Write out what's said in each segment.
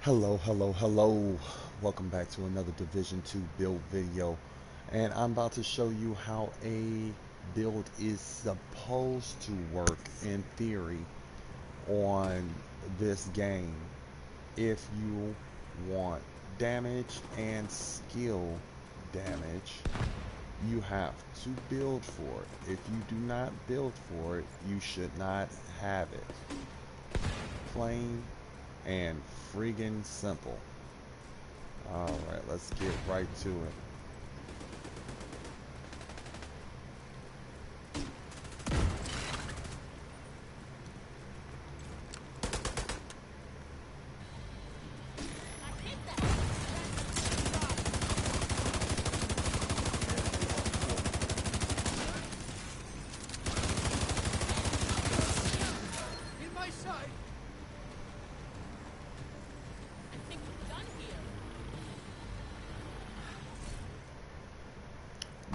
Hello. Welcome back to another Division 2 build video. And I'm about to show you how a build is supposed to work in theory on this game if you want damage and skill damage. You have to build for it. If you do not build for it, you should not have it. Plain and friggin' simple. Alright, let's get right to it.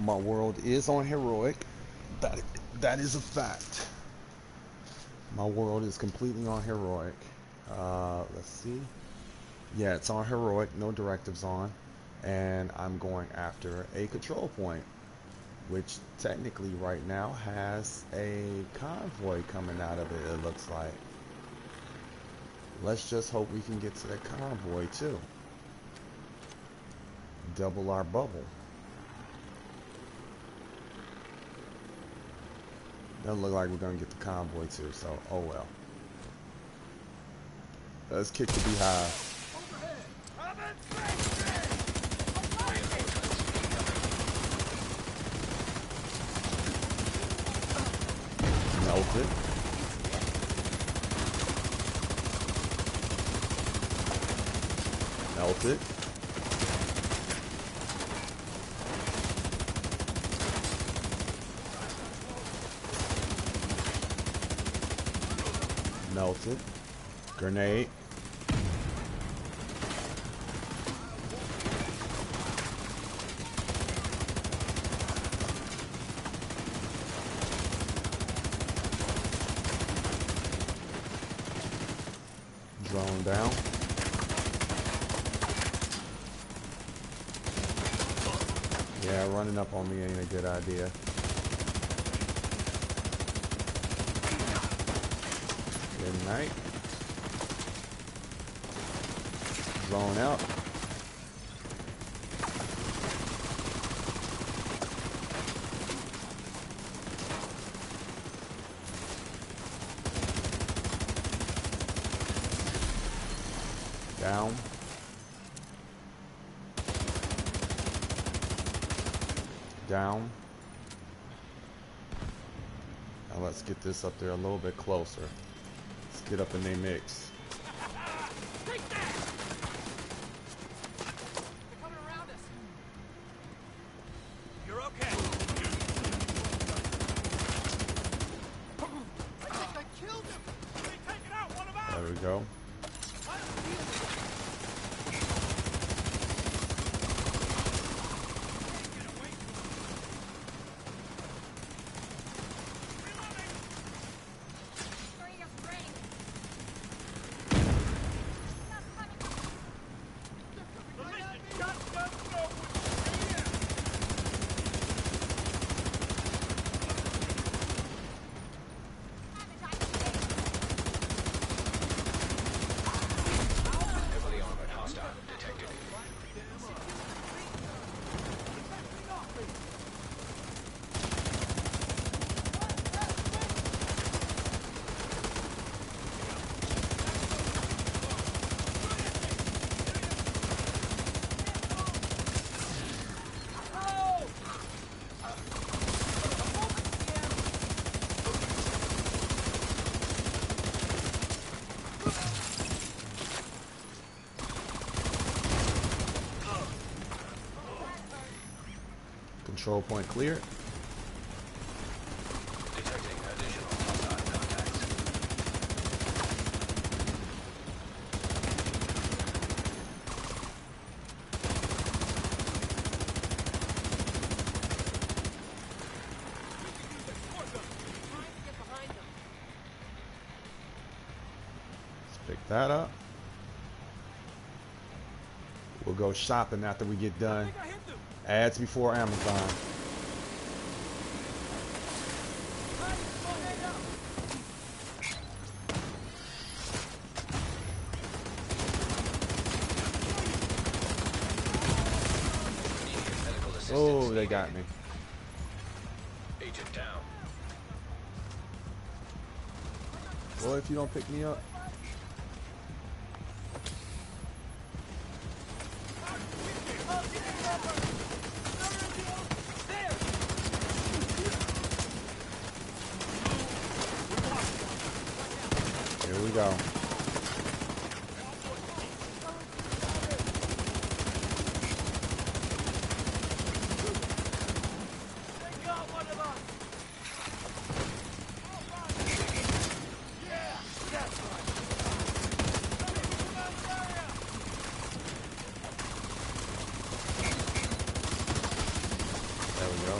My world is on heroic. That is a fact. My world is completely on heroic. Let's see. Yeah, it's on heroic, no directives on. And I'm going after a control point, which technically right now has a convoy coming out of it, it looks like. Let's just hope we can get to the convoy too. Double our bubble. Doesn't look like we're gonna get the convoy too, so oh well. Let's kick the beehive. Melt it. Melt it. Melted. Grenade. Drone down. Yeah, running up on me ain't a good idea. Good night. Drone out. Down. Down. Now let's get this up there a little bit closer. Let's get up in their mix. Take that! They're coming around us. You're okay. I think I killed him. They taken out one of ours. There we go. Control point clear. Detecting additional hostile contacts. Let's pick that up. We'll go shopping after we get I done. think I hit them. Ads before Amazon. Immediate medical assistance Oh, they needed. got me. Agent down. Well, if you don't pick me up. Here we go. There we go.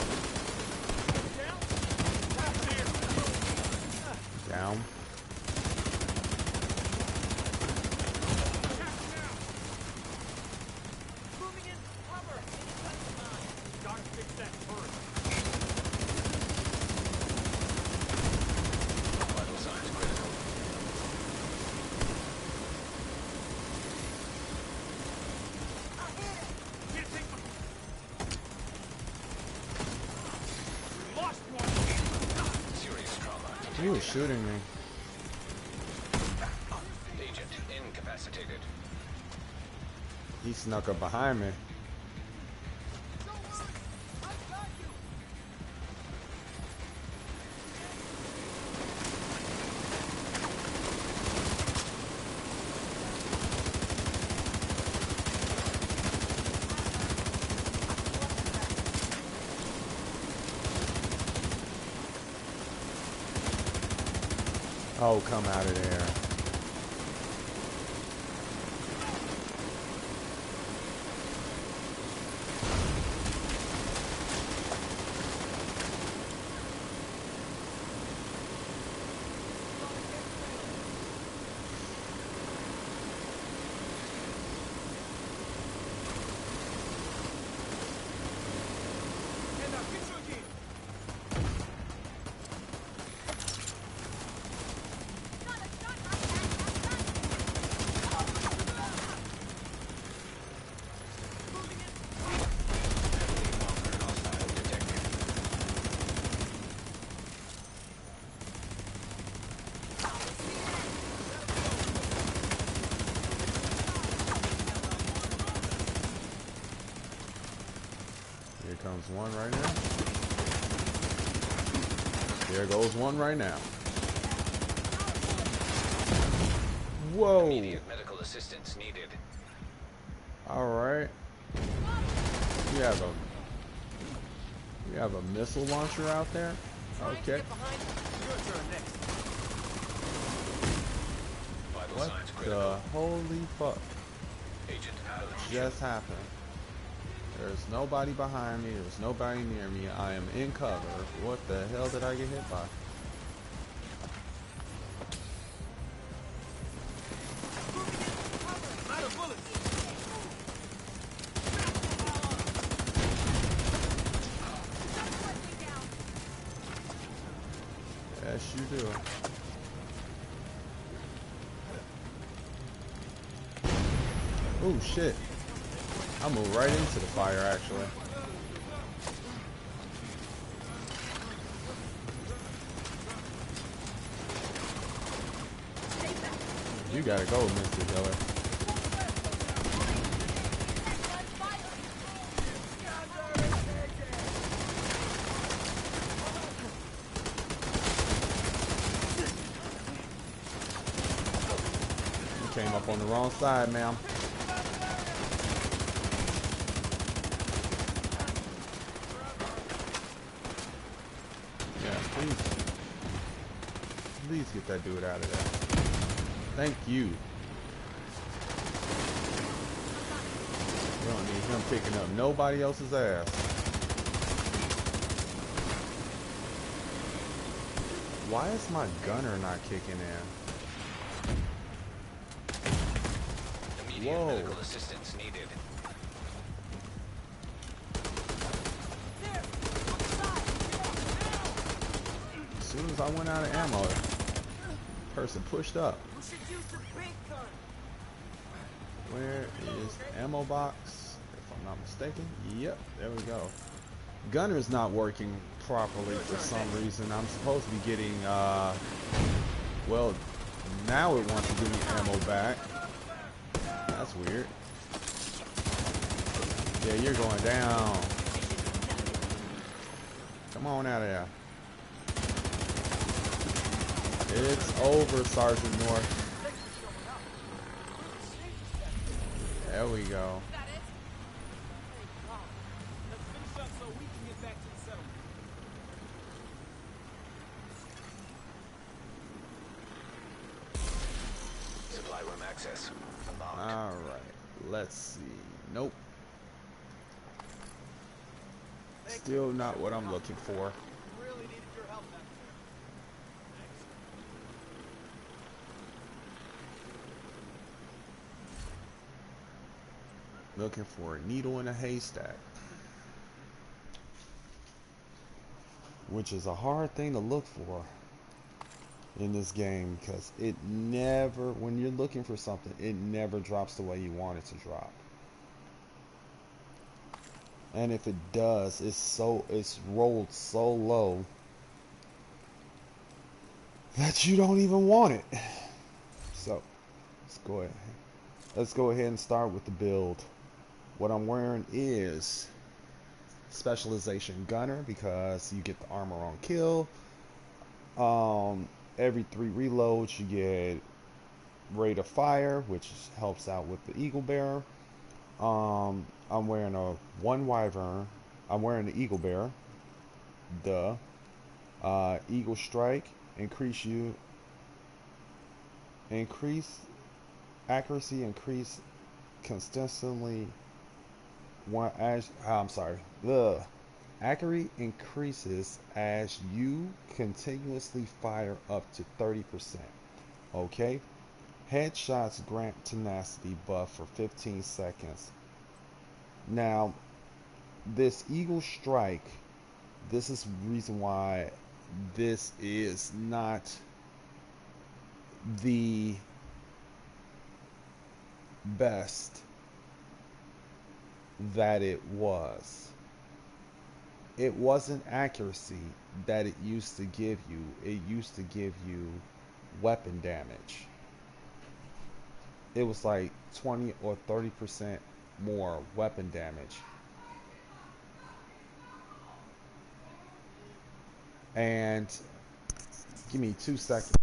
Down. Gotta fix that first. Vital signs critical. Can't take my... We lost one. Serious trauma. He was shooting me. Agent incapacitated. He snuck up behind me. Oh, come out of there. And I'll get you again. Hostile detected. Here comes one right now. There goes one right now. Whoa. Immediate medical assistance needed. All right. We have a missile launcher out there. Okay. Your turn next. Vital What signs the critical. holy fuck Agent out. just happened? There's nobody behind me. There's nobody near me. I am in cover. What the hell did I get hit by? I'm out of bullets. Yes, you do. Oh shit. I moved right into the fire actually. You gotta go, Mr. Hiller. You came up on the wrong side, ma'am. Yeah, please get that dude out of there. Thank you. We don't need him picking up nobody else's ass. Why is my gunner not kicking in? Immediate Whoa. medical assistance needed. soon as I went out of ammo, person pushed up. We should use the big gun. Where is the ammo box? If I'm not mistaken. Yep, there we go. Gunner's not working properly for some reason. I'm supposed to be getting, well, now it wants to give me ammo back. That's weird. Yeah, you're going down. Come on out of there. It's over, Sergeant North. There we go. Let's finish up so we can get back to the settlement. Supply room access. Unlocked. Alright, let's see. Nope. Still not what I'm looking for. Really needed your help back there. Thanks. Looking for a needle in a haystack. Which is a hard thing to look for in this game, because it never, when you're looking for something, it never drops the way you want it to drop. And if it does, it's rolled so low that you don't even want it. So let's go ahead and start with the build. What I'm wearing is specialization gunner, because you get the armor on kill. Every 3 reloads you get rate of fire, which helps out with the eagle bearer. I'm wearing a 1 wyvern. I'm wearing the eagle bearer. Duh. Eagle strike, increase accuracy, increase consistently. Accuracy increases as you continuously fire up to 30%. Okay. Headshots grant tenacity buff for 15 seconds. Now, this Eagle Strike, this is the reason why this is not the best that it was. It wasn't accuracy that it used to give you. It used to give you weapon damage. It was like 20 or 30% more weapon damage. And give me 2 seconds.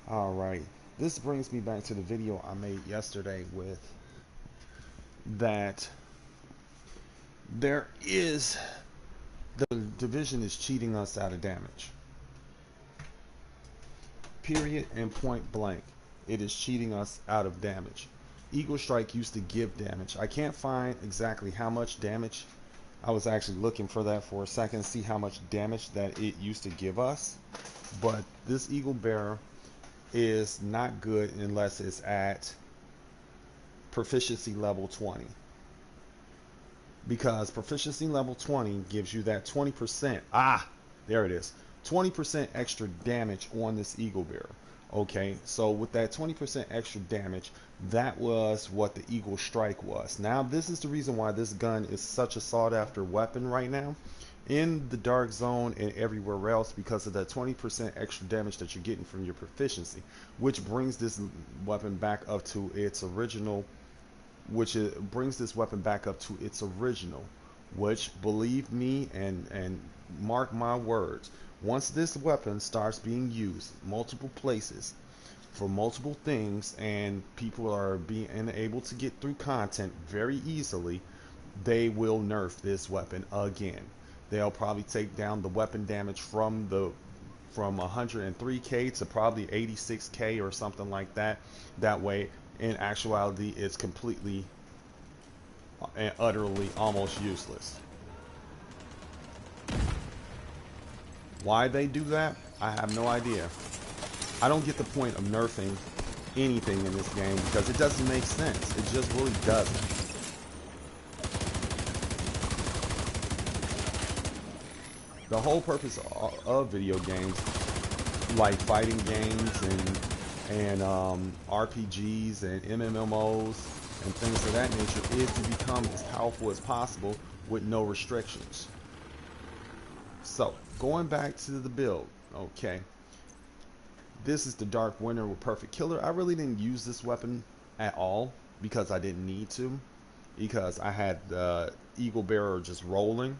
Alright, this brings me back to the video I made yesterday with that there is, the division is cheating us out of damage. Period and point blank. It is cheating us out of damage. Eagle Strike used to give damage. I can't find exactly how much damage. I was actually looking for that for a second to see how much damage that it used to give us. But this Eagle Bearer is not good unless it's at proficiency level 20, because proficiency level 20 gives you that 20%. There it is. 20% extra damage on this eagle bearer. Okay, so with that 20% extra damage, that was what the eagle strike was. Now this is the reason why this gun is such a sought after weapon right now in the dark zone and everywhere else, because of that 20% extra damage that you're getting from your proficiency, which brings this weapon back up to its original, which, believe me and mark my words, once this weapon starts being used multiple places for multiple things and people are being able to get through content very easily, they will nerf this weapon again. They'll probably take down the weapon damage from 103k to probably 86k or something like that. That way, in actuality, it's completely and utterly almost useless. Why they do that, I have no idea. I don't get the point of nerfing anything in this game because it doesn't make sense. It just really doesn't. The whole purpose of video games, like fighting games and RPGs and MMOs and things of that nature, is to become as powerful as possible with no restrictions. So, going back to the build, okay. This is the Dark Winter with Perfect Killer. I really didn't use this weapon at all because I didn't need to, because I had the Eagle Bearer just rolling.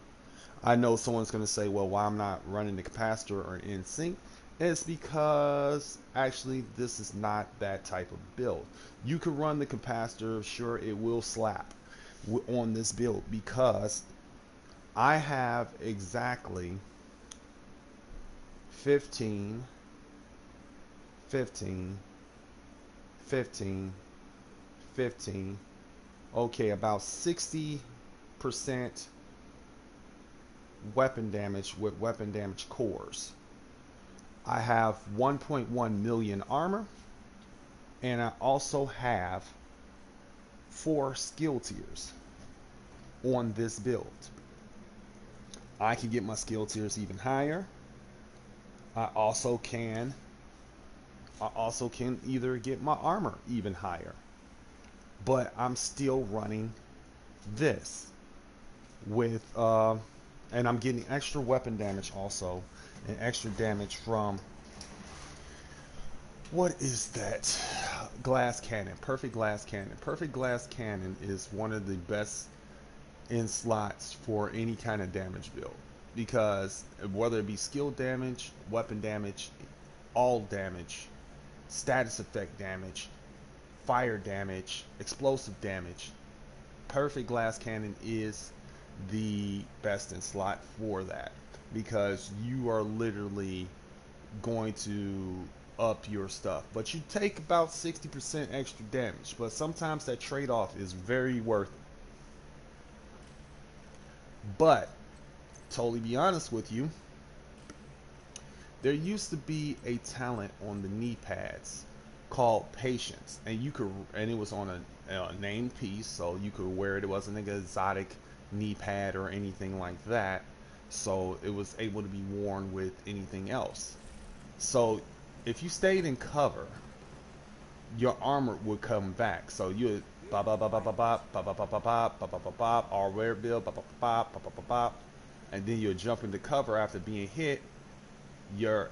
I know someone's going to say, well, why I'm not running the capacitor or in sync? It's because actually this is not that type of build. You can run the capacitor, sure, it will slap on this build because I have exactly 15, 15, 15, 15, okay, about 60% weapon damage with weapon damage cores. I have 1.1 million armor, and I also have 4 skill tiers on this build. I can get my skill tiers even higher. I also can either get my armor even higher, but I'm still running this with and I'm getting extra weapon damage also, and extra damage from, what is that, glass cannon, perfect glass cannon. Perfect glass cannon is one of the best in slots for any kind of damage build, because whether it be skill damage, weapon damage, all damage, status effect damage, fire damage, explosive damage, perfect glass cannon is the best in slot for that, because you are literally going to up your stuff, but you take about 60% extra damage, but sometimes that trade-off is very worth it. But totally be honest with you, there used to be a talent on the knee pads called Patience, and it was on a named piece, so you could wear it. It wasn't like an exotic knee pad or anything like that, so it was able to be worn with anything else. So if you stayed in cover, your armor would come back. So you would bop bop bop bop bop bop bop bop bop bop bop bop bop bop, or rare build bop bop bop bop bop bop bop, and then you'll jump into cover after being hit. Your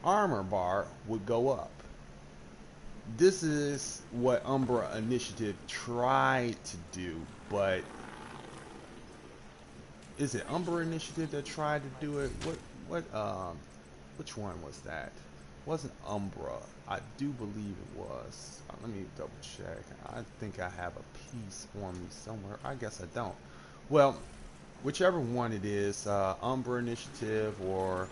armor bar would go up. This is what Umbra Initiative tried to do, but is it Umbra Initiative that tried to do it? Which one was that? It wasn't Umbra. I do believe it was. Let me double check. I think I have a piece on me somewhere. I guess I don't. Well, whichever one it is, Umbra Initiative or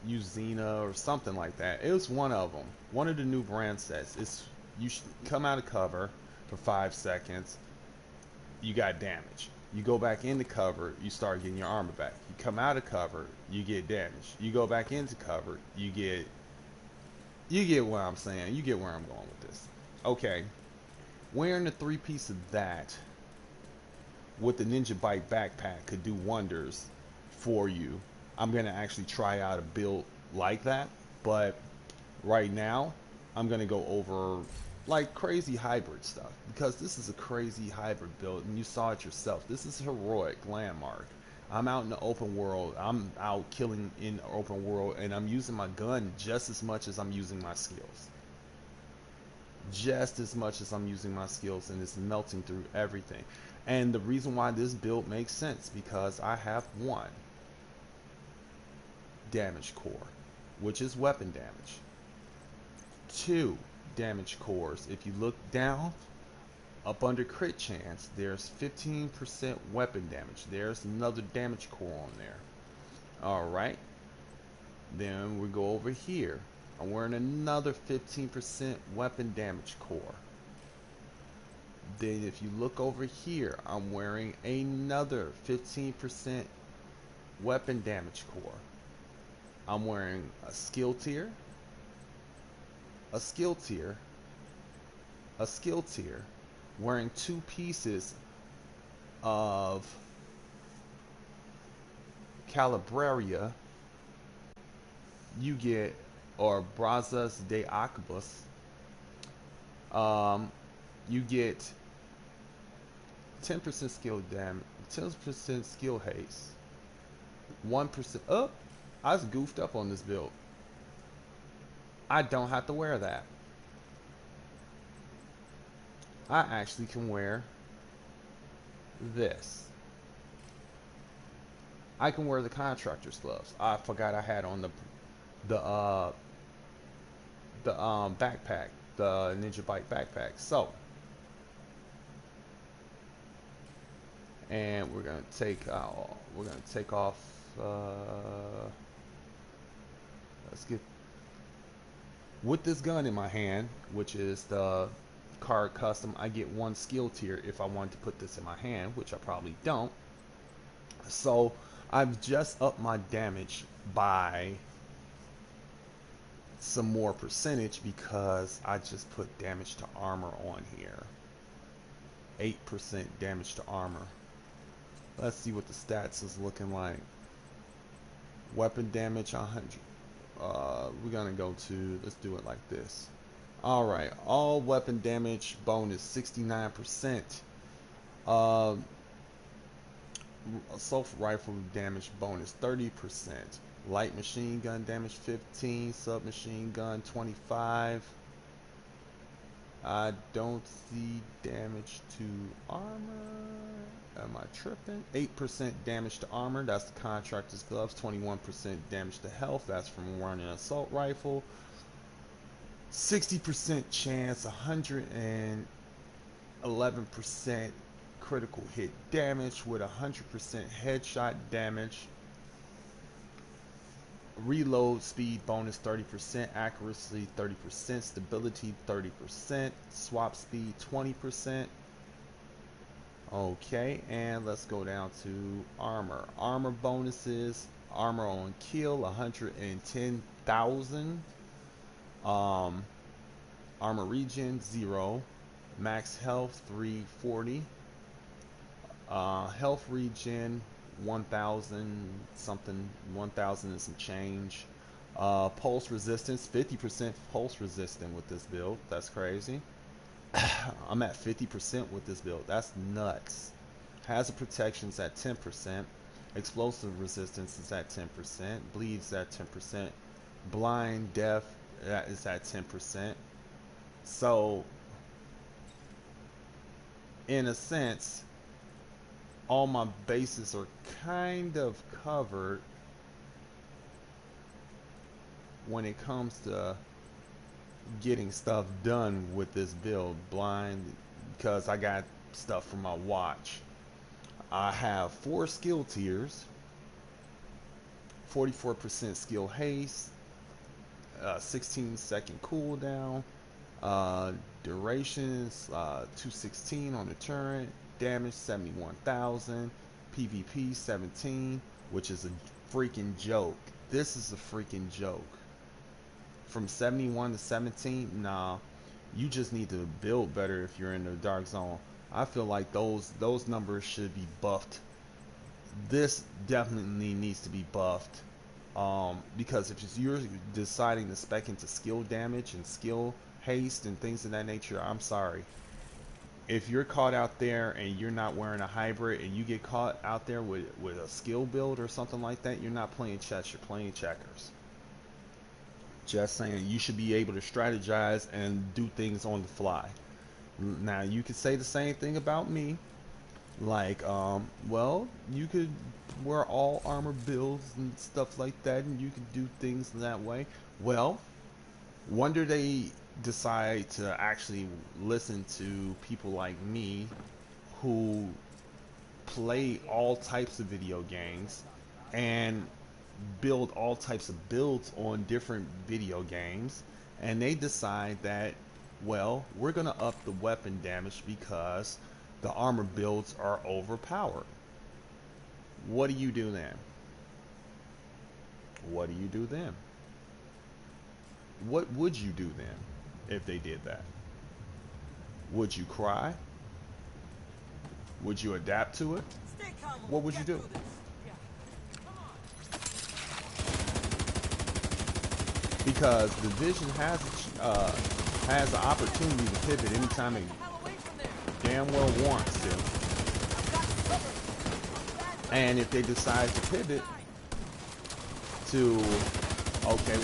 Uzina or something like that. It was one of them. One of the new brand sets. You should come out of cover for 5 seconds. You got damage. You go back into cover, you start getting your armor back. You come out of cover, you get damaged. You go back into cover, you get what I'm saying. You get where I'm going with this. Okay, wearing the 3-piece of that with the Ninja Bike backpack could do wonders for you. I'm gonna actually try out a build like that, but right now I'm gonna go over like crazy hybrid stuff because this is a crazy hybrid build and you saw it yourself. This is heroic landmark. I'm out in the open world. I'm out killing in the open world and I'm using my gun just as much as I'm using my skills. Just as much as I'm using my skills, and it's melting through everything. And the reason why this build makes sense because I have 1 damage core, which is weapon damage. 2 damage cores. If you look down up under crit chance, there's 15% weapon damage. There's another damage core on there. Alright, then we go over here. I'm wearing another 15% weapon damage core. Then if you look over here, I'm wearing another 15% weapon damage core. I'm wearing a skill tier, a skill tier, a skill tier, wearing 2 pieces of Calabraria. You get, or Brazos de Acabus, you get 10% skill damage, 10% skill haste, 1%. Oh, I was goofed up on this build. I don't have to wear that. I actually can wear this. I can wear the contractor's gloves. I forgot I had on the backpack, the Ninja Bike backpack. So, and we're gonna take off. Let's get with this gun in my hand, which is the card custom. I get 1 skill tier if I wanted to put this in my hand, which I probably don't. So I've just upped my damage by some more percentage because I just put damage to armor on here. 8% damage to armor. Let's see what the stats is looking like. Weapon damage 100. We're gonna go to, let's do it like this. Alright, all weapon damage bonus 69%. Assault rifle damage bonus 30%. Light machine gun damage 15. Submachine gun 25. I don't see damage to armor. Am I tripping? 8% damage to armor. That's the contractor's gloves. 21% damage to health. That's from running an assault rifle. 60% chance. 111% critical hit damage with 100% headshot damage. Reload speed bonus 30%, accuracy 30%, stability 30%, swap speed 20%. Okay, and let's go down to armor. Armor bonuses, armor on kill 110,000. Armor regen 0, max health 340. Health regen 1,000 something, 1,000 and some change. Pulse resistance 50% pulse resistant with this build. That's crazy. I'm at 50% with this build. That's nuts. Hazard protection's at 10%. Explosive resistance is at 10%. Bleed's at 10%. Blind, deaf, that is at 10%. So, in a sense, all my bases are kind of covered when it comes to getting stuff done with this build. Blind, because I got stuff from my watch. I have 4 skill tiers, 44% skill haste, 16-second cooldown, durations 216 on the turret, damage 71,000, PvP 17, which is a freaking joke. This is a freaking joke. From 71 to 17, nah. You just need to build better if you're in the dark zone. I feel like those numbers should be buffed. This definitely needs to be buffed. Because if you're deciding to spec into skill damage and skill haste and things of that nature, I'm sorry. If you're caught out there and you're not wearing a hybrid and you get caught out there with a skill build or something like that, you're not playing chess, you're playing checkers. Just saying, you should be able to strategize and do things on the fly. Now, you could say the same thing about me. Like, well, you could wear all armor builds and stuff like that, and you could do things that way. Well, wonder they decide to actually listen to people like me who play all types of video games and build all types of builds on different video games, and they decide that, well, we're gonna up the weapon damage because the armor builds are overpowered. What do you do then? What do you do then? What would you do then if they did that? Would you cry? Would you adapt to it? Stay calm. What would you do? Because the division has the opportunity to pivot anytime it damn well wants to. And if they decide to pivot to, okay,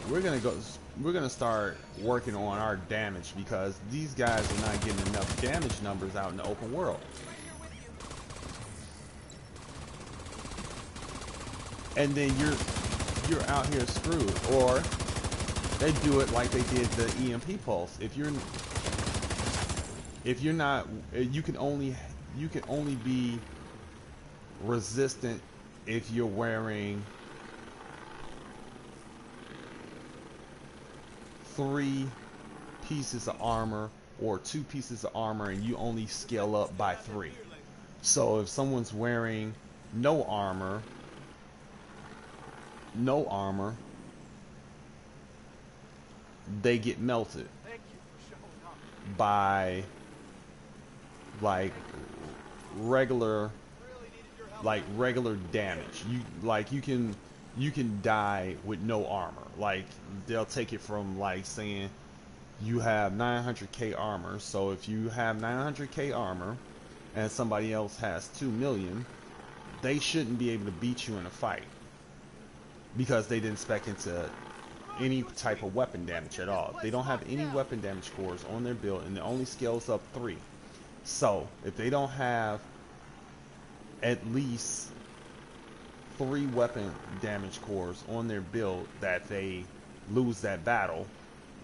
we're gonna start working on our damage because these guys are not getting enough damage numbers out in the open world. And then you're out here screwed. Or they do it like they did the EMP pulse. If you're not, you can only be resistant if you're wearing 3 pieces of armor or 2 pieces of armor, and you only scale up by 3. So if someone's wearing no armor, they get melted by like regular damage. You can die with no armor. Like, they'll take it from, like, saying you have 900k armor. So if you have 900k armor and somebody else has 2 million, they shouldn't be able to beat you in a fight because they didn't spec into any type of weapon damage at all. They don't have any weapon damage cores on their build, and it only scales up 3. So if they don't have at least 3 weapon damage cores on their build that they lose that battle,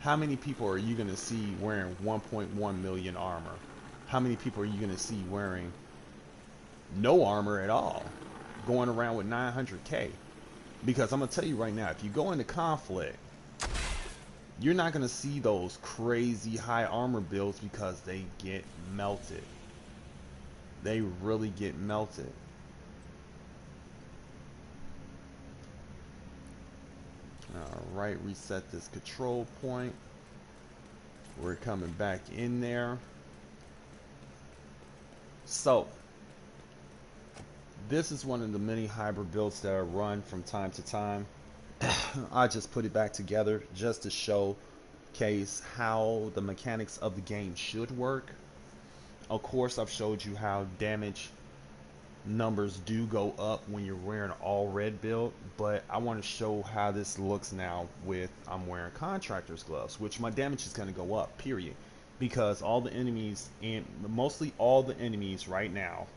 how many people are you going to see wearing 1.1 million armor? How many people are you going to see wearing no armor at all, going around with 900k? Because I'm going to tell you right now, if you go into conflict, you're not going to see those crazy high armor builds because they get melted. They really get melted. Alright, reset this control point. We're coming back in there. So, this is one of the many hybrid builds that I run from time to time. I just put it back together just to showcase how the mechanics of the game should work. Of course, I've showed you how damage numbers do go up when you're wearing an all red build, but I want to show how this looks now with I'm wearing contractor's gloves, which my damage is going to go up, period, because all the enemies, and mostly all the enemies right now,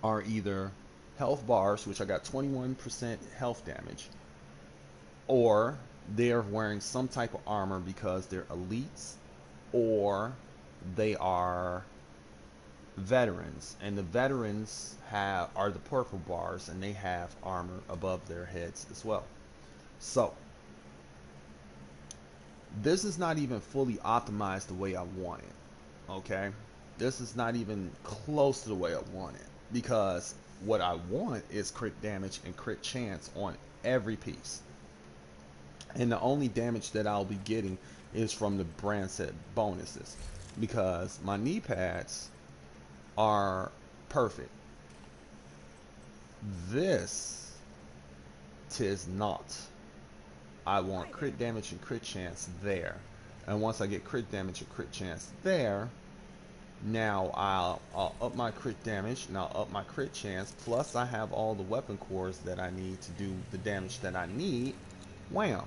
are either health bars, which I got 21% health damage, or they're wearing some type of armor because they're elites, or they are veterans, and the veterans are the purple bars, and they have armor above their heads as well. So this is not even fully optimized the way I want it. Okay, This is not even close to the way I want it, because what I want is crit damage and crit chance on every piece. And the only damage that I'll be getting is from the brand set bonuses, because my knee pads are perfect. This tis not. I want crit damage and crit chance there. And once I get crit damage and crit chance there, now I'll up my crit damage and I'll up my crit chance. Plus I have all the weapon cores that I need to do the damage that I need. Wham!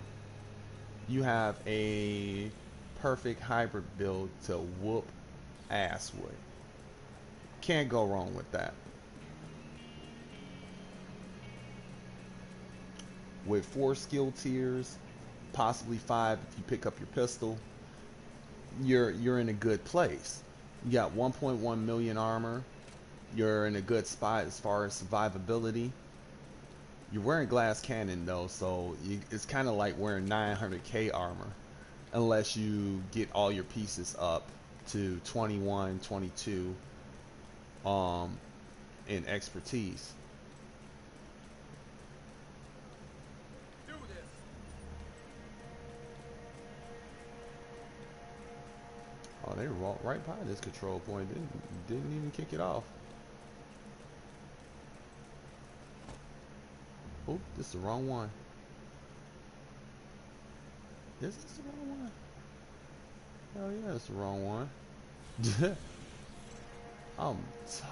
You have a perfect hybrid build to whoop ass with. Can't go wrong with that. With 4 skill tiers, possibly 5 if you pick up your pistol, you're in a good place. You got 1.1 million armor. You're in a good spot as far as survivability. You're wearing glass cannon though, so it's kind of like wearing 900k armor, unless you get all your pieces up to 21, 22 in expertise. Do this. Oh, they walked right by this control point. Didn't even kick it off. Oh, this is the wrong one. Is this the wrong one? Oh yeah, it's the wrong one. I'm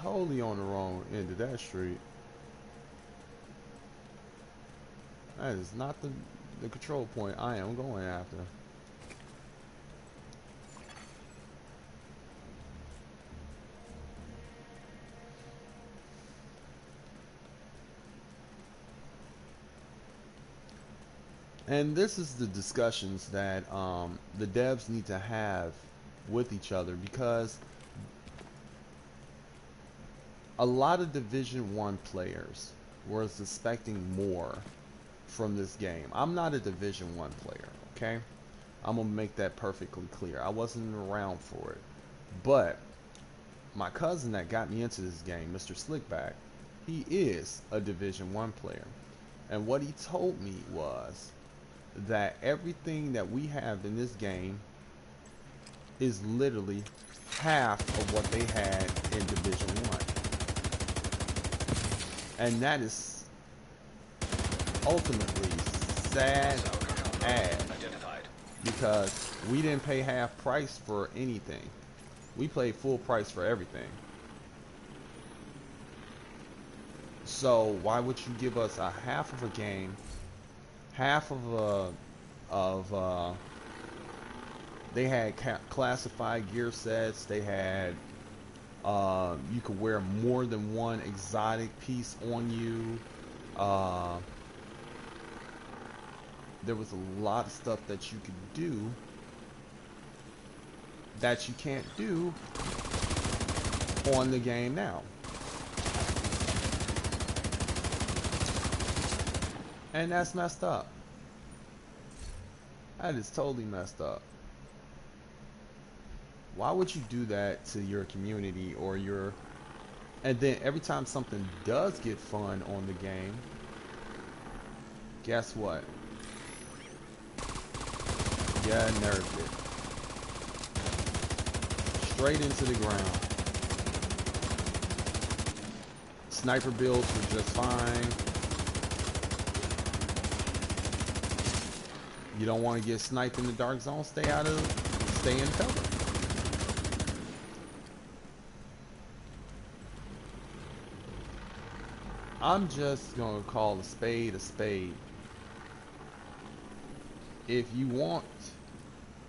totally on the wrong end of that street. That is not the control point I am going after. And this is the discussions that the devs need to have with each other, because a lot of Division 1 players was expecting more from this game. I'm not a Division 1 player, okay? I'm gonna make that perfectly clear. I wasn't around for it. But my cousin that got me into this game, Mr. Slickback, he is a Division 1 player. And what he told me was that everything that we have in this game is literally half of what they had in Division 1. And that is ultimately sad ass, because we didn't pay half price for anything. We paid full price for everything. So why would you give us a half of a game, half of they had classified gear sets, they had you could wear more than one exotic piece on you, there was a lot of stuff that you could do that you can't do on the game now. And that's messed up. That is totally messed up. Why would you do that to your community or your... And then every time something does get fun on the game, guess what? Yeah, nerfed it. Straight into the ground. Sniper builds were just fine. You don't want to get sniped in the dark zone, stay in cover. I'm just gonna call a spade a spade. If you want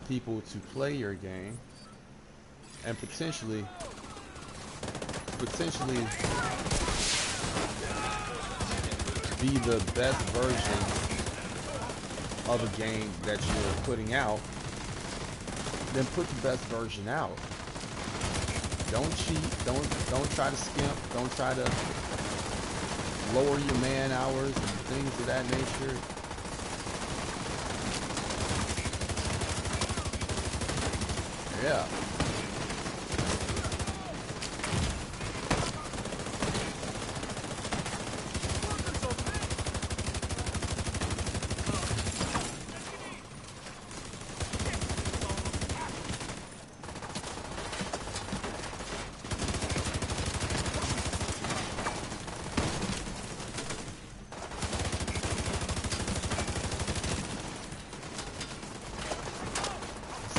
people to play your game and potentially be the best version of a game that you're putting out, then put the best version out. Don't cheat, don't try to skimp, don't try to lower your man hours and things of that nature. Yeah.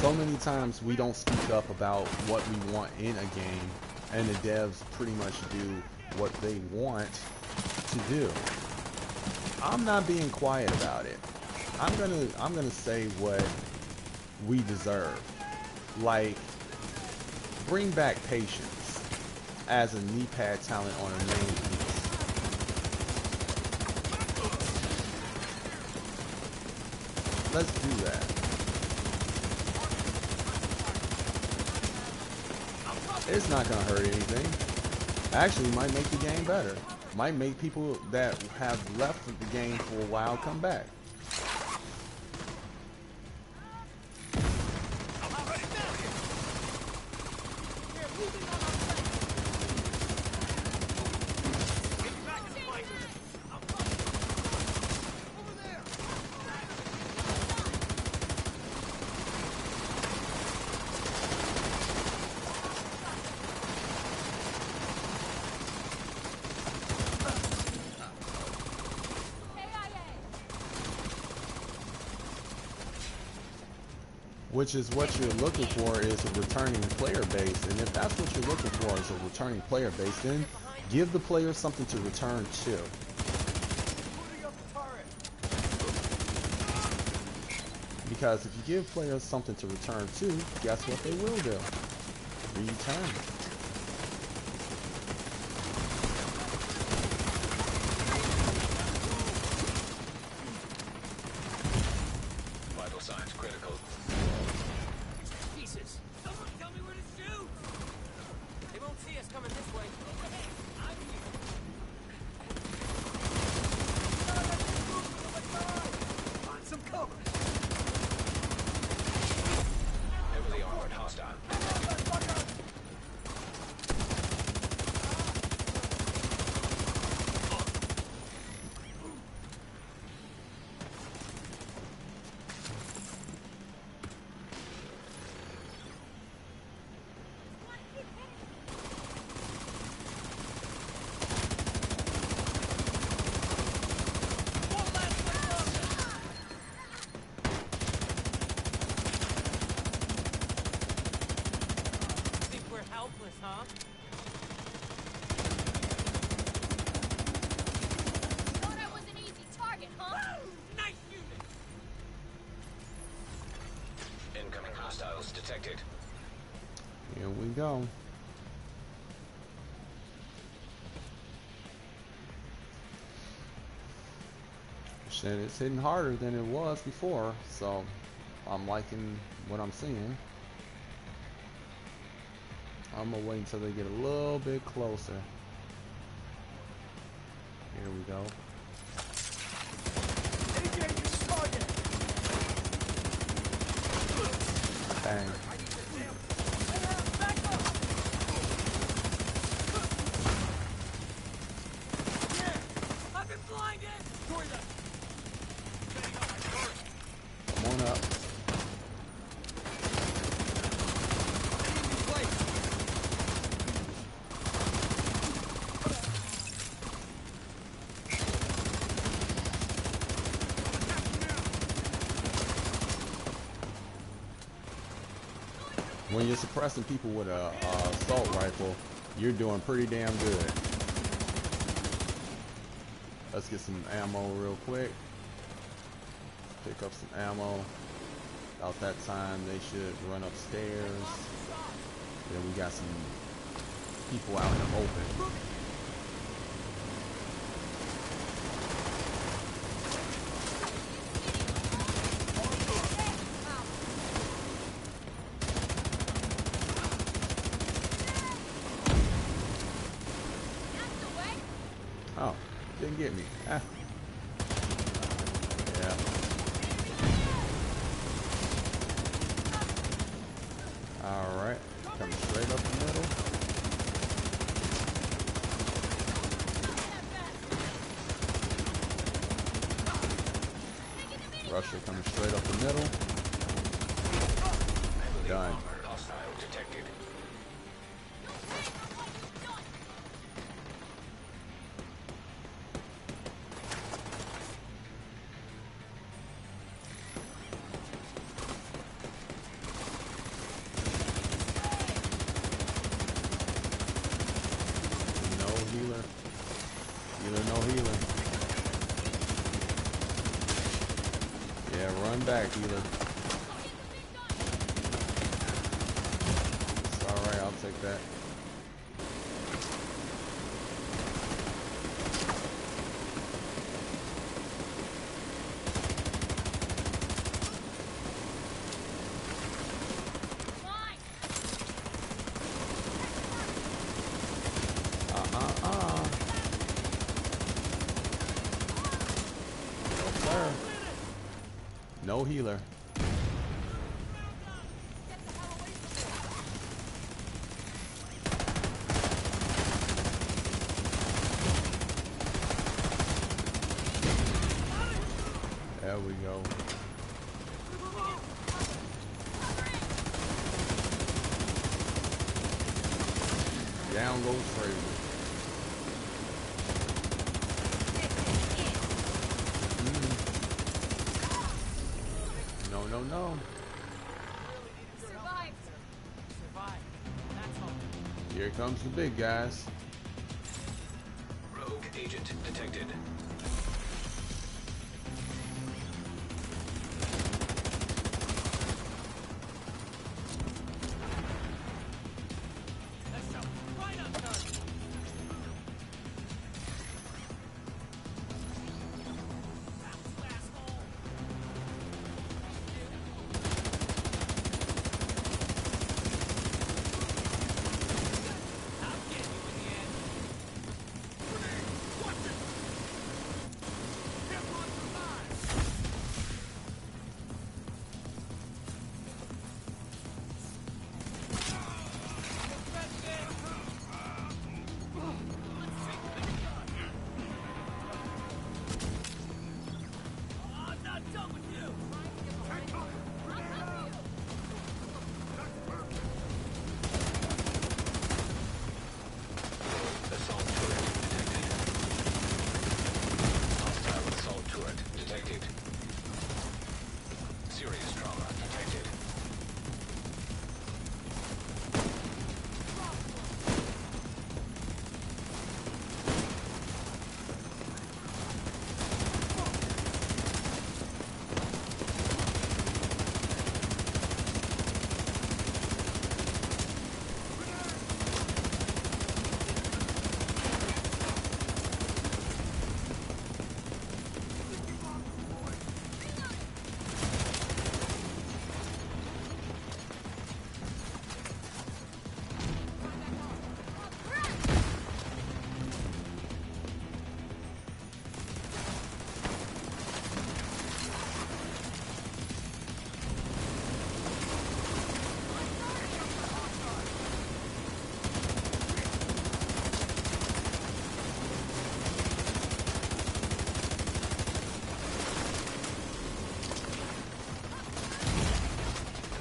So many times we don't speak up about what we want in a game, and the devs pretty much do what they want to do. I'm not being quiet about it. I'm gonna say what we deserve. Like, bring back patience as a knee pad talent on a main piece. Let's do that. It's not gonna hurt anything. Actually, it might make the game better. Might make people that have left the game for a while come back. Which is what you're looking for, is a returning player base. And if that's what you're looking for, is a returning player base, then give the players something to return to. Because if you give players something to return to, guess what they will do? Return. Vital signs critical. Pieces. Someone tell me where to shoot. They won't see us coming this way. I'm here. Find some cover. Heavily armored hostile. Think we're helpless, huh? Thought I was an easy target, huh? Nice unit. Incoming hostiles detected. Here we go. Shit, it's hitting harder than it was before, so I'm liking what I'm seeing. I'm gonna wait until they get a little bit closer. Here we go. Bang. I've been blinded. Come on up. When you're suppressing people with a assault rifle, you're doing pretty damn good. Let's get some ammo real quick. Pick up some ammo. About that time, they should run upstairs. Then we got some people out in the open. Oh, didn't get me. Ah. Yeah. Alright. Coming straight up the middle. Russia coming straight up the middle. Done. Armored hostile detected. Yeah, run back, healer. It's alright, I'll take that. No, sir. No healer. There we go. Down goes Fraser. No, no, no. Survived. Survive. That's all. Here comes the big guys. Rogue agent detected. Let's go. Right up, son. Bounce, asshole. I'll get you in the end. Watch it. Hip on survive. I'm not done with you. Assault turret detected. Hostile assault turret detected. Serious trauma detected.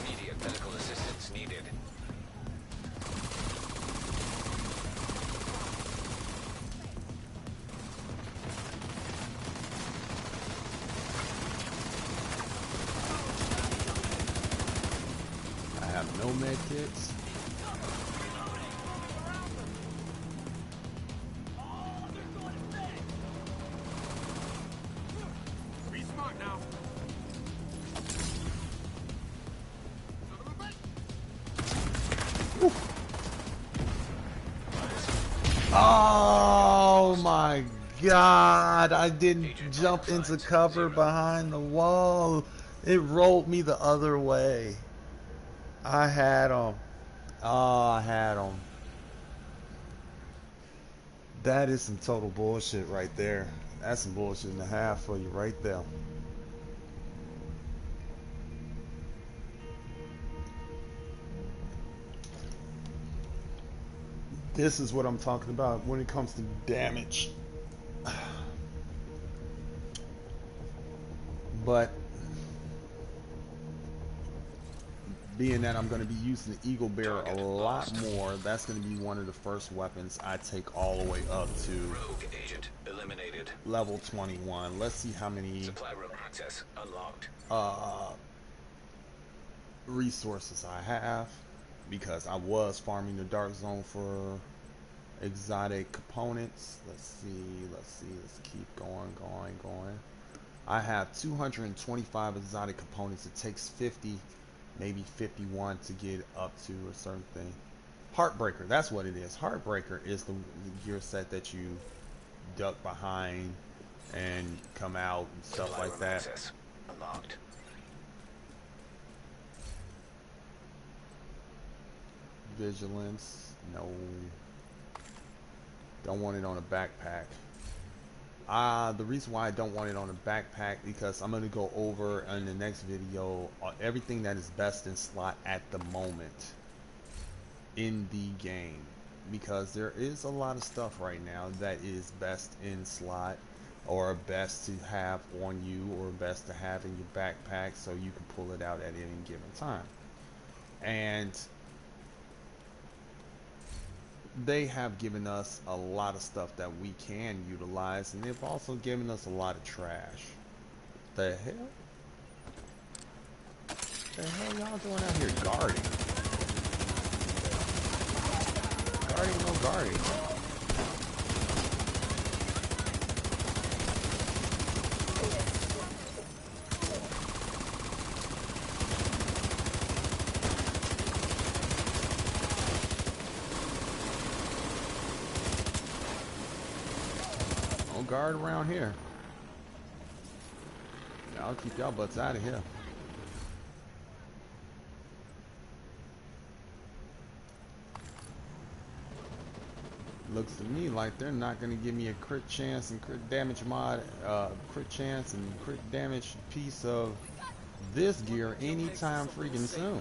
Immediate medical assistance needed. I have no med kits. Be smart now. Oh my God, I didn't jump into cover behind the wall. It rolled me the other way. I had him. Oh, I had him. That is some total bullshit right there. That's some bullshit and a half for you right there. This is what I'm talking about when it comes to damage. But being that I'm going to be using the Eagle Bear a lot more, that's going to be one of the first weapons I take all the way up to Rogue agent eliminated. level 21. Let's see how many Supply room access unlocked. resources I have, because I was farming the Dark Zone for exotic components. Let's see, let's keep going. I have 225 exotic components. It takes 50, maybe 51 to get up to a certain thing. Heartbreaker, that's what it is. Heartbreaker is the gear set that you duck behind and come out and stuff Supply like room that. access unlocked. Vigilance, no. Don't want it on a backpack. The reason why I don't want it on a backpack, because I'm going to go over in the next video everything that is best in slot at the moment in the game, because there is a lot of stuff right now that is best in slot, or best to have on you, or best to have in your backpack so you can pull it out at any given time. And they have given us a lot of stuff that we can utilize, and they've also given us a lot of trash. The hell? The hell y'all doing out here guarding? Guarding, no guarding. No guard around here. I'll keep y'all butts out of here. Looks to me like they're not going to give me a crit chance and crit damage mod, crit chance and crit damage piece of this gear anytime freaking soon.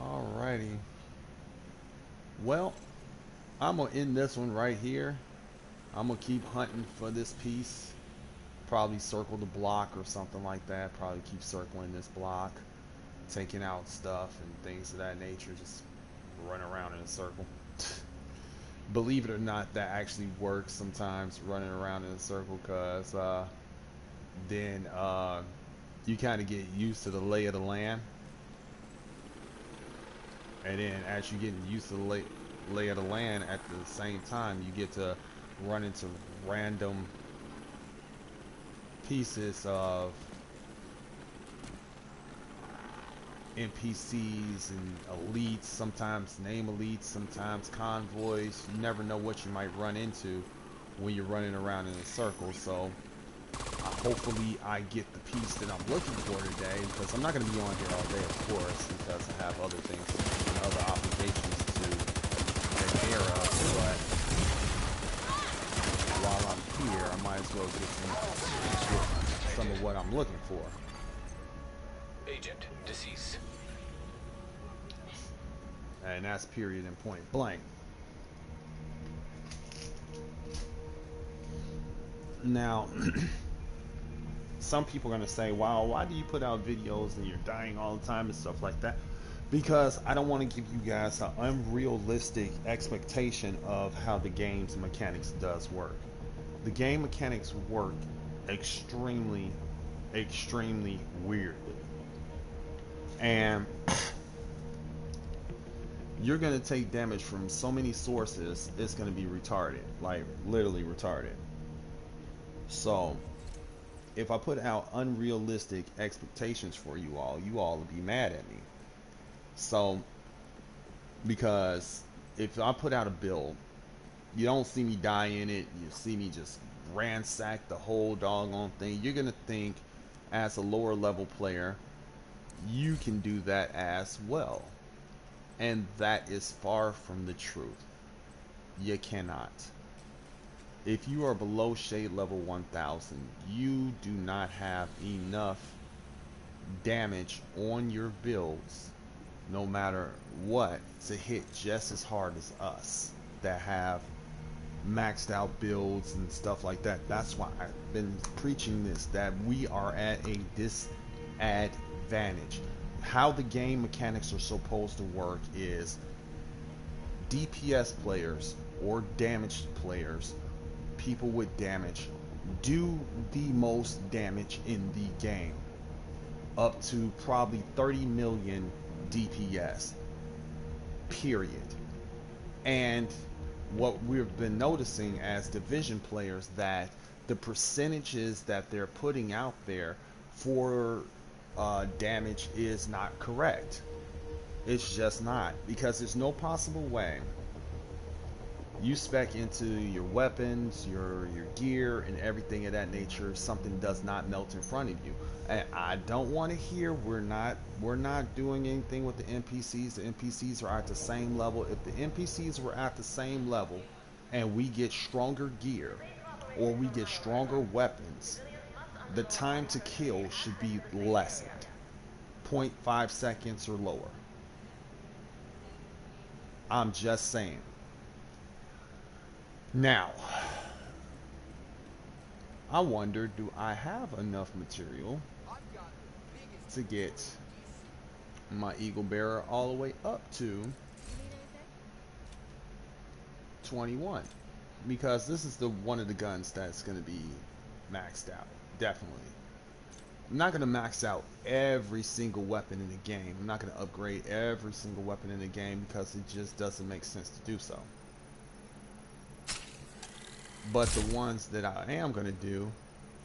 Alrighty. Well, I'm going to end this one right here. I'm going to keep hunting for this piece. Probably circle the block or something like that. Probably keep circling this block, taking out stuff and things of that nature. Just run around in a circle. Believe it or not, that actually works sometimes, running around in a circle, because then you kind of get used to the lay of the land. And then as you're getting used to the lay of the land, at the same time you get to run into random pieces of NPCs and elites, sometimes name elites, sometimes convoys. You never know what you might run into when you're running around in a circle. So hopefully I get the piece that I'm looking for today, because I'm not going to be on here all day, of course, because I have other things, other obligations to take care of. But while I'm here, I might as well get some of what I'm looking for. Agent deceased. And that's period and point blank. Now, some people are going to say, wow, why do you put out videos and you're dying all the time and stuff like that? Because I don't want to give you guys an unrealistic expectation of how the game's mechanics does work. The game mechanics work extremely weirdly. And you're going to take damage from so many sources, it's going to be retarded. Like, literally retarded. So, if I put out unrealistic expectations for you all will be mad at me. So, because if I put out a build, you don't see me die in it, you see me just ransack the whole doggone thing, you're gonna think, as a lower level player, you can do that as well. And that is far from the truth. You cannot. If you are below shade level 1000, you do not have enough damage on your builds, no matter what, to hit just as hard as us that have maxed out builds and stuff like that. That's why I've been preaching this, that we are at a disadvantage. How the game mechanics are supposed to work is DPS players or damaged players, people with damage, do the most damage in the game, up to probably 30 million DPS. period. And what we've been noticing as division players, that the percentages that they're putting out there for damage is not correct. It's just not, because there's no possible way you spec into your weapons, your gear, and everything of that nature, something does not melt in front of you. And I don't want to hear we're not doing anything with the NPCs. The NPCs are at the same level. If the NPCs were at the same level, and we get stronger gear, or we get stronger weapons, the time to kill should be lessened, 0.5 seconds or lower. I'm just saying. Now, I wonder, do I have enough material to get my Eagle Bearer all the way up to 21? Because this is the one of the guns that's going to be maxed out, definitely. I'm not going to max out every single weapon in the game. I'm not going to upgrade every single weapon in the game, because it just doesn't make sense to do so. But the ones that I am going to do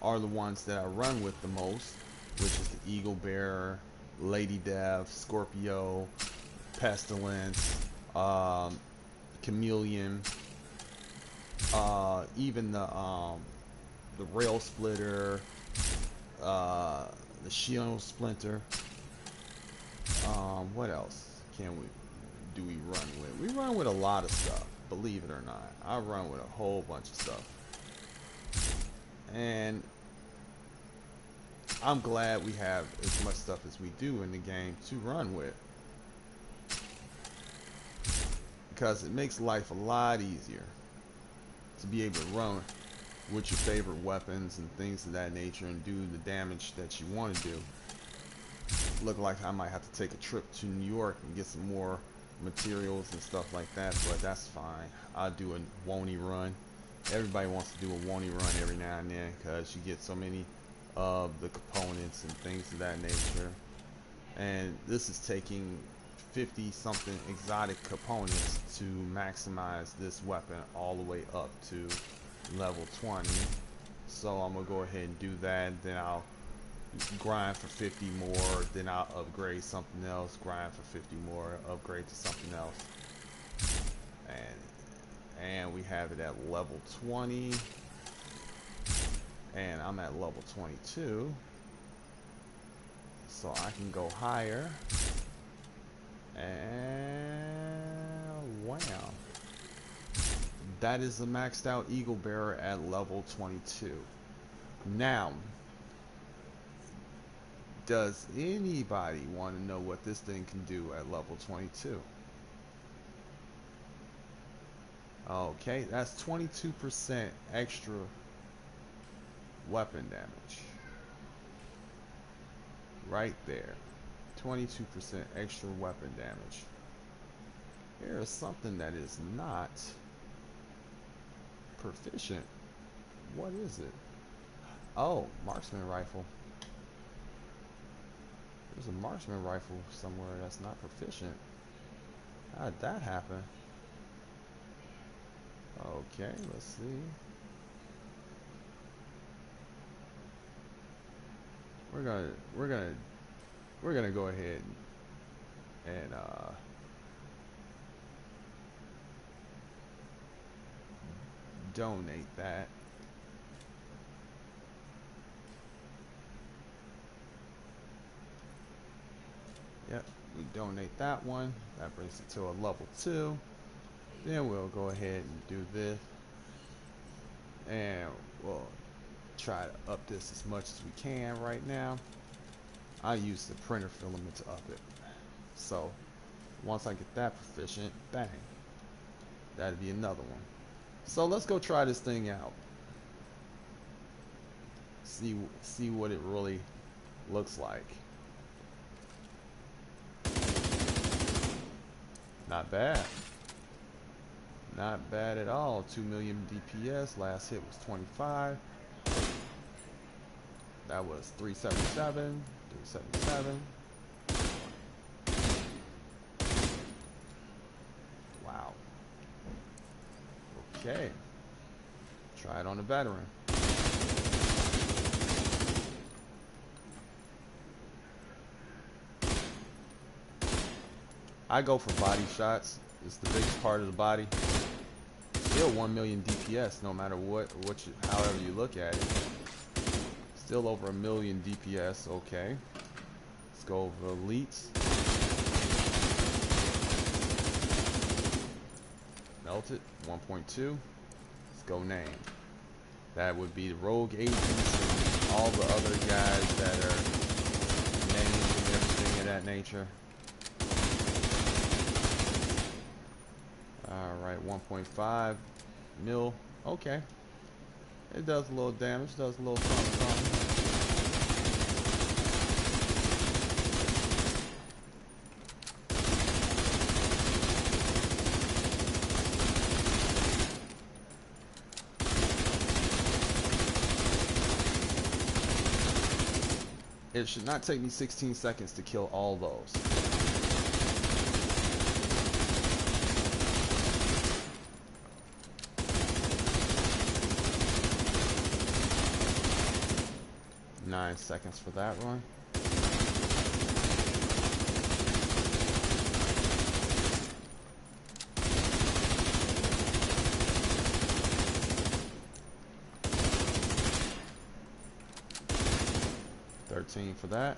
are the ones that I run with the most, which is the Eagle Bearer, Lady Death, Scorpio, Pestilence, Chameleon, even the Rail Splitter, the Shield Splinter. What else do we run with? We run with a lot of stuff. Believe it or not, I run with a whole bunch of stuff, and I'm glad we have as much stuff as we do in the game to run with, because it makes life a lot easier to be able to run with your favorite weapons and things of that nature and do the damage that you want to do. Look like I might have to take a trip to New York and get some more materials and stuff like that, but that's fine. I'll do a woney run. Everybody wants to do a woney run every now and then, because you get so many of the components and things of that nature. And this is taking 50 something exotic components to maximize this weapon all the way up to level 20. So I'm gonna go ahead and do that, then I'll grind for 50 more, then I'll upgrade something else, grind for 50 more, upgrade to something else, and we have it at level 20, and I'm at level 22, so I can go higher. And wow, that is a maxed out Eagle Bearer at level 22. Now, does anybody want to know what this thing can do at level 22? Okay, that's 22% extra weapon damage. Right there. 22% extra weapon damage. Here is something that is not proficient. What is it? Oh, marksman rifle. There's a marksman rifle somewhere that's not proficient. How did that happen? Okay, let's see. We're gonna go ahead and donate that. Yep, we donate that one. That brings it to a level 2. Then we'll go ahead and do this, and we'll try to up this as much as we can right now. I use the printer filament to up it. So once I get that proficient, bang, that'd be another one. So let's go try this thing out. See what it really looks like. Not bad. Not bad at all. 2 million DPS. Last hit was 25. That was 377. 377. Wow. Okay. Try it on the veteran. I go for body shots. It's the biggest part of the body. Still 1 million DPS no matter however you look at it. Still over 1 million DPS. Okay. Let's go over elites. Melted 1.2. Let's go name. That would be the rogue agents and all the other guys that are named and everything of that nature. Alright, 1.5 mil. Okay. It does a little damage, does a little something. It should not take me 16 seconds to kill all those. Nine seconds for that one. For that.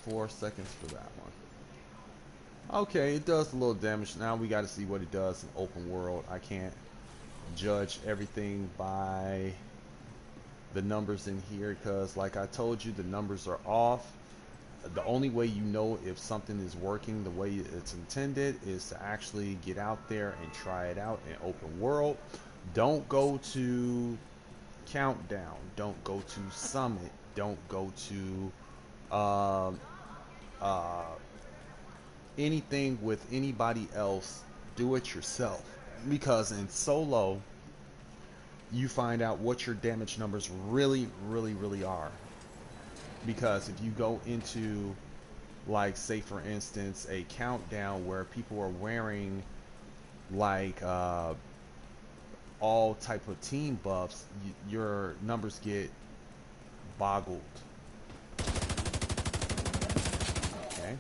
.4 seconds for that one. Okay, it does a little damage. Now we got to see what it does in open world. I can't judge everything by the numbers in here because, like I told you, the numbers are off. The only way you know if something is working the way it's intended is to actually get out there and try it out in open world. Don't go to Countdown. Don't go to Summit. Don't go to anything with anybody else. Do it yourself, because in solo you find out what your damage numbers really are. Because if you go into, like, say for instance, a Countdown where people are wearing like all type of team buffs, your numbers get boggled. Okay.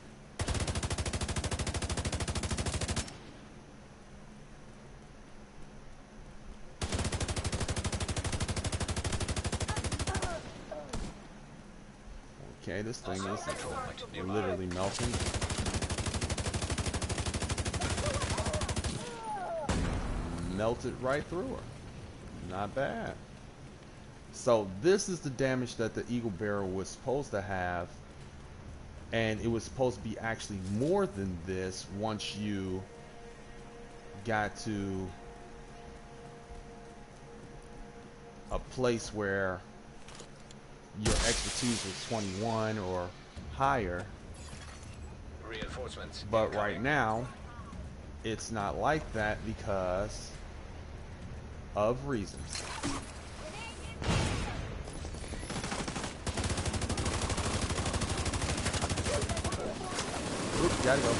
Okay, this thing is literally melting. Melted right through her. Not bad. So this is the damage that the Eagle Barrel was supposed to have, and it was supposed to be actually more than this once you got to a place where your expertise is 21 or higher. Reinforcements. But right now it's not like that because of reasons. Oop, gotta go.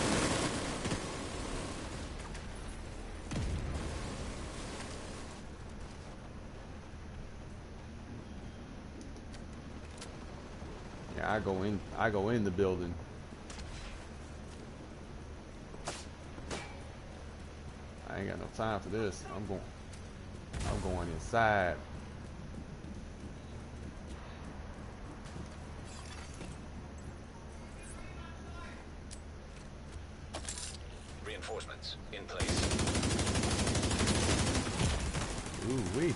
Yeah, I go in the building. I ain't got no time for this. I'm going inside. Reinforcements in place. Ooh wee.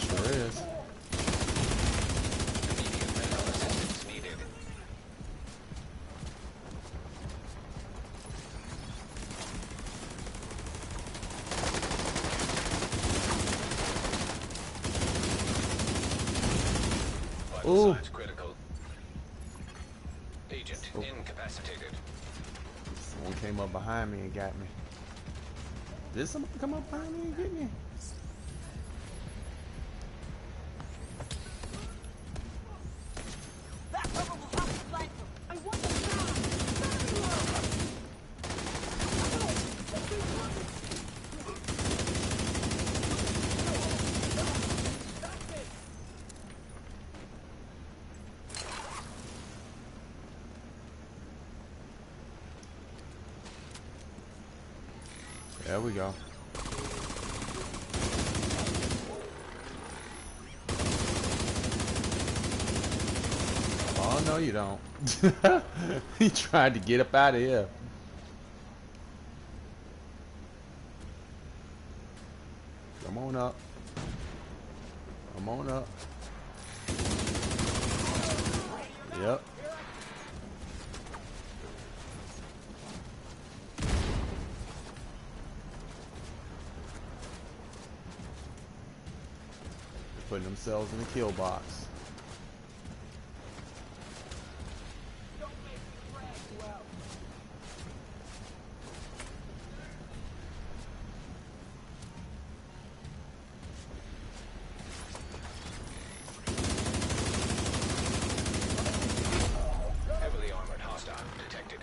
Sure is. Vital Ooh. signs critical. Agent Oh. incapacitated. Someone came up behind me and got me. Did someone come up behind me and get me? That cover will have to flank them. I want them There we go. Oh, no, you don't. He tried to get up out of here. Come on up. Come on up. Yep. Putting themselves in the kill box. Heavily armored hostile detected.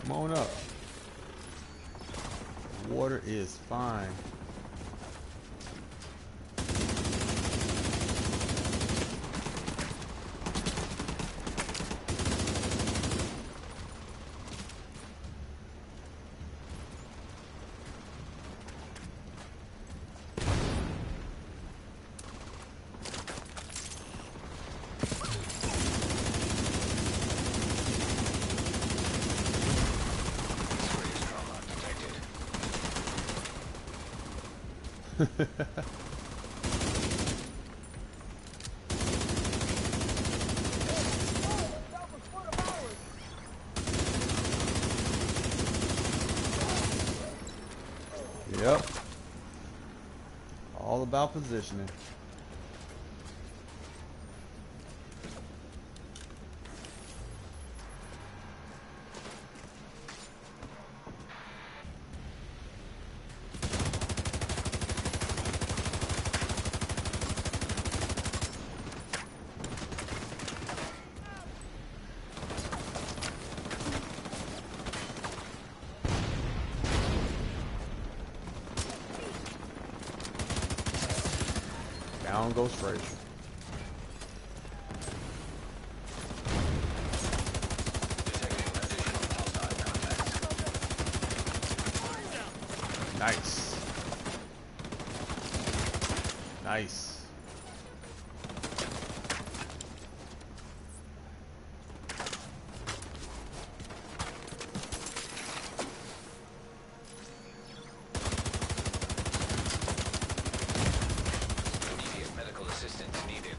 Come on up. Water is fine. Serious trauma detected. Yep. All about positioning. Down goes Frazier. Detecting additional hostile contacts. Nice. Nice. Immediate medical assistance needed.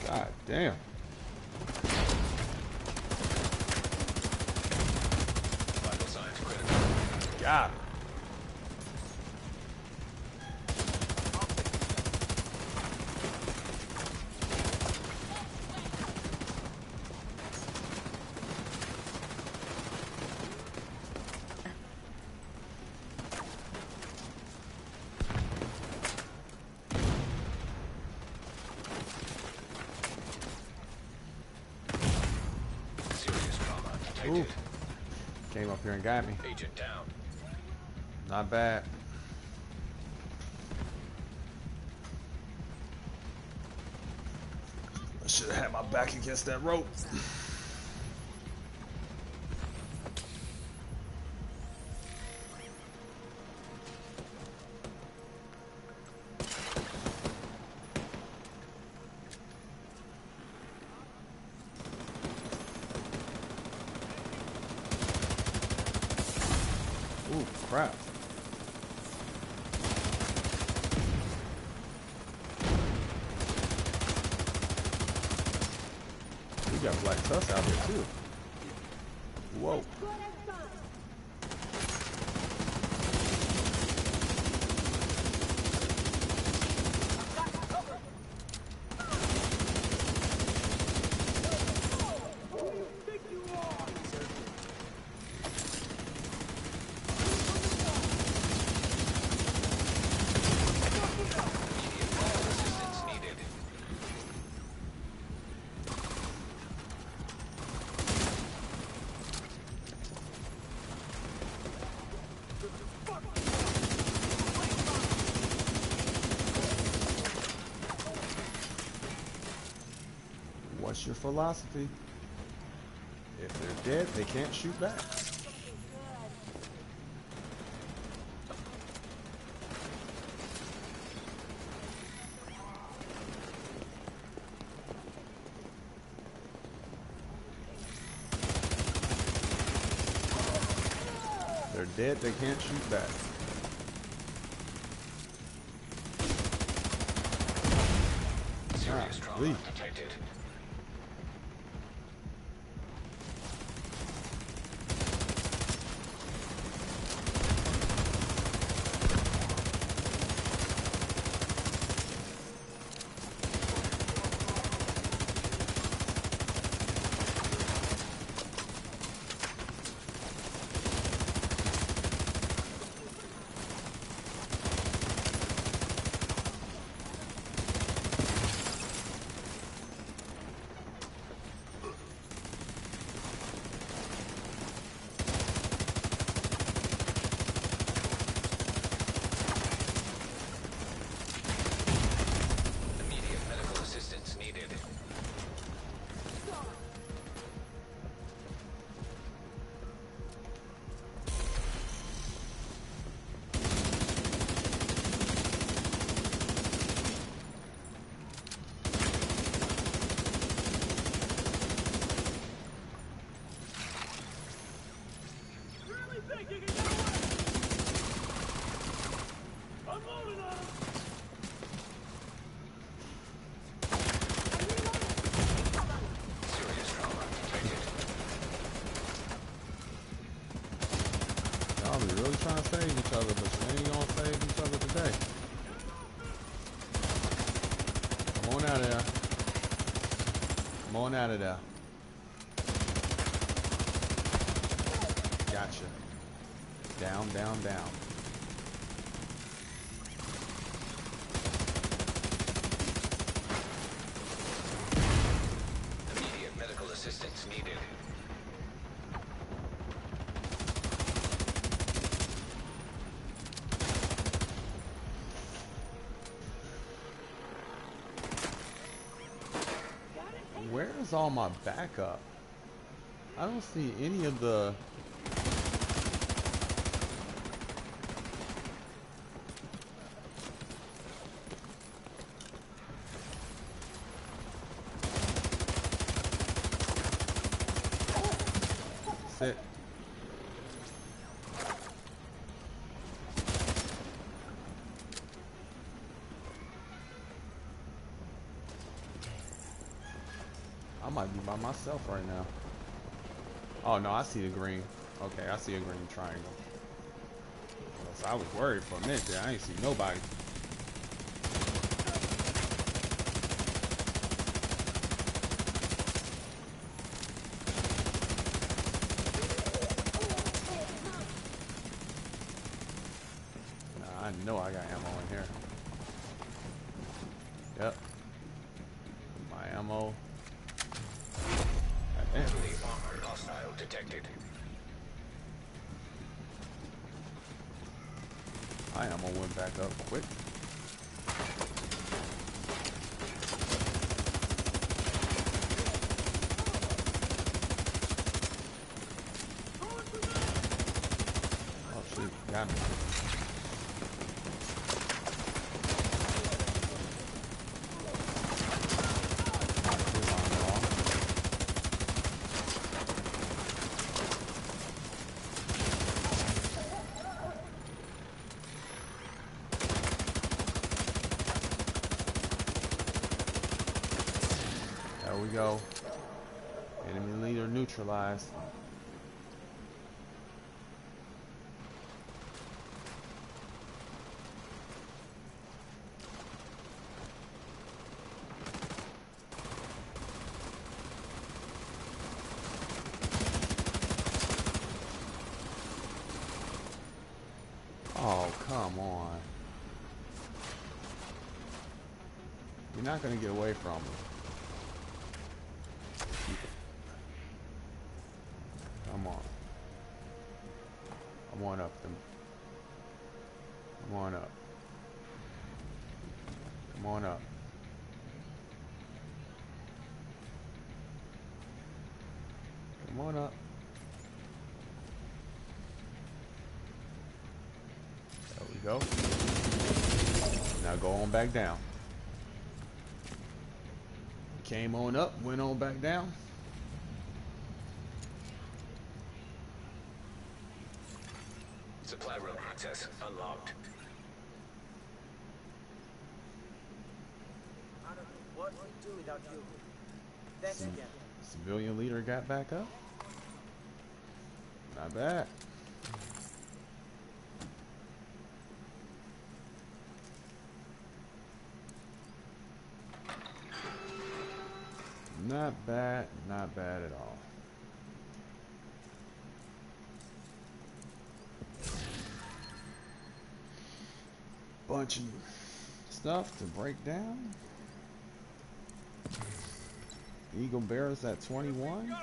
God damn. Vital signs critical. Got him. Serious trauma detected. Ooh. Came up here and got me. Agent down. Not bad. I should have had my back against that rope. Ooh, crap. got Black Tusk out here too. Whoa. Assistance needed. What's your philosophy? If they're dead, they can't shoot back. They're dead, they can't shoot back. Serious trauma Leave. detected. Immediate medical assistance needed. Really think you can get away? I'm loading on him. Serious trauma detected. Y'all be really trying to save each other, but you ain't gonna save each other today. Come on out of there. Come on out of there. Gotcha. Down, down, down. Immediate medical assistance needed. Where's all my backup? I don't see any of the... Sit. I might be by myself right now. Oh no, I see the green. Okay, I see a green triangle. So I was worried for a minute there. I ain't see nobody. Nah, I know I got ammo in here. Yep. My ammo. Goddamn. Heavily armored hostile detected. My ammo went back up quick. Oh shoot, got me. There we go. Enemy leader neutralized. Oh, come on. You're not going to get away from me. Come on. Come on up. Come on up. Come on up. Come on up. There we go. Now go on back down. Came on up, went on back down. Supply room access unlocked. I don't know what we'd do without you. Thanks again. Civilian leader got back up. Not bad. Not bad, not bad at all. Bunch of stuff to break down. Eagle Bears at 21.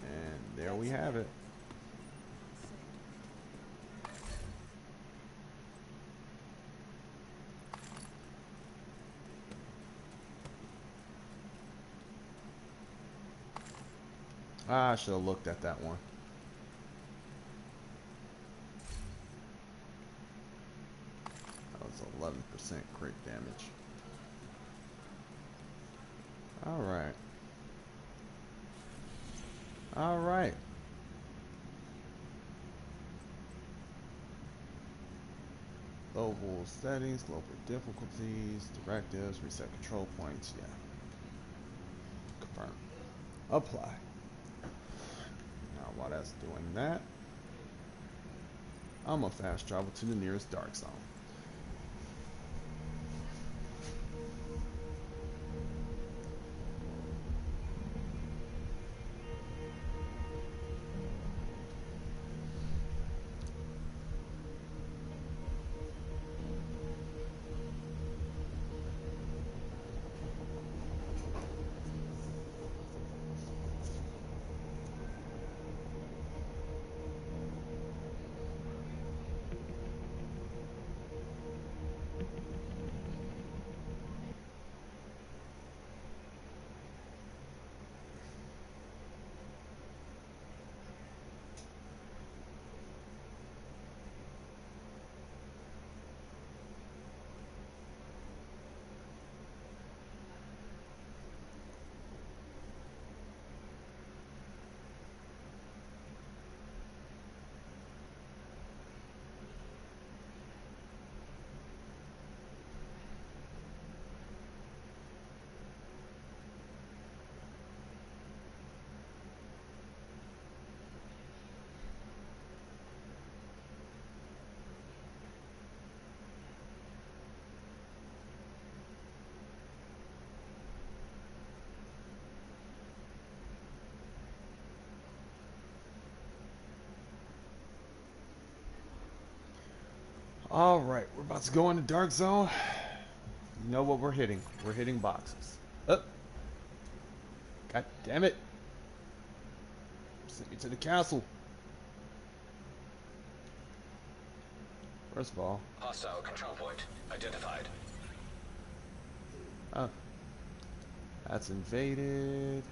And there we have it. I should have looked at that one. That was 11% crit damage. Alright. Alright. Global settings, global difficulties, directives, reset control points. Yeah. Confirm. Apply. Now, while that's doing that, I'm gonna fast travel to the nearest dark zone. Alright, we're about to go in the dark zone. You know what we're hitting? We're hitting boxes. Up. God damn it. Send me to the castle. First of all. Hostile control point identified. Oh. That's invaded.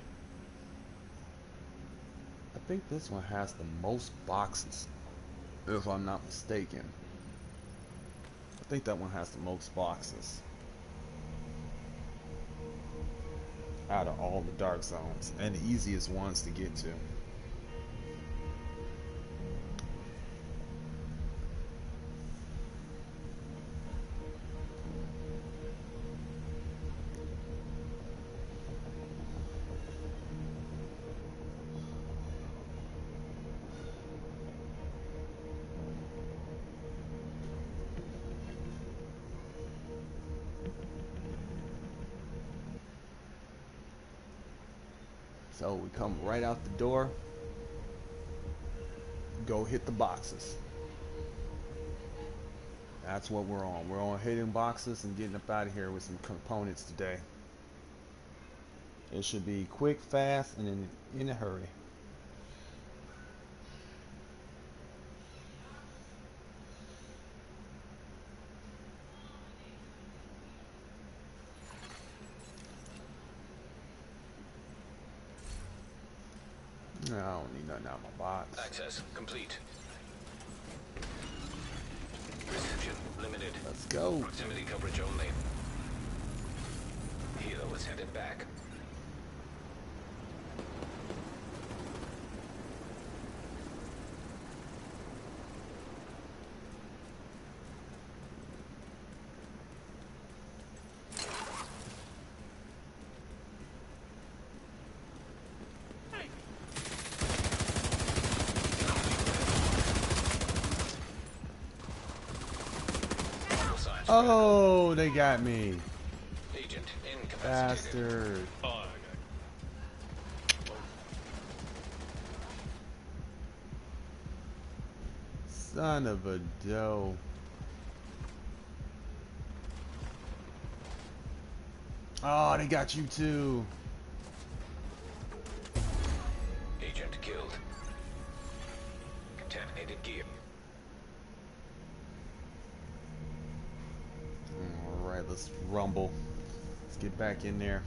I think this one has the most boxes, if I'm not mistaken. I think that one has the most boxes out of all the dark zones, and the easiest ones to get to. So we come right out the door, go hit the boxes. That's what we're on. We're on hitting boxes and getting up out of here with some components today. It should be quick, fast, and in a hurry. No, I don't need nothing out of my box. Access complete. Reception limited. Let's go. Proximity coverage only. Healer was headed back. Oh, they got me. Agent incapacitated. Bastard. Oh, okay. Son of a doe. Oh, they got you too. Agent killed. Contaminated gear. Alright, let's rumble. Let's get back in there.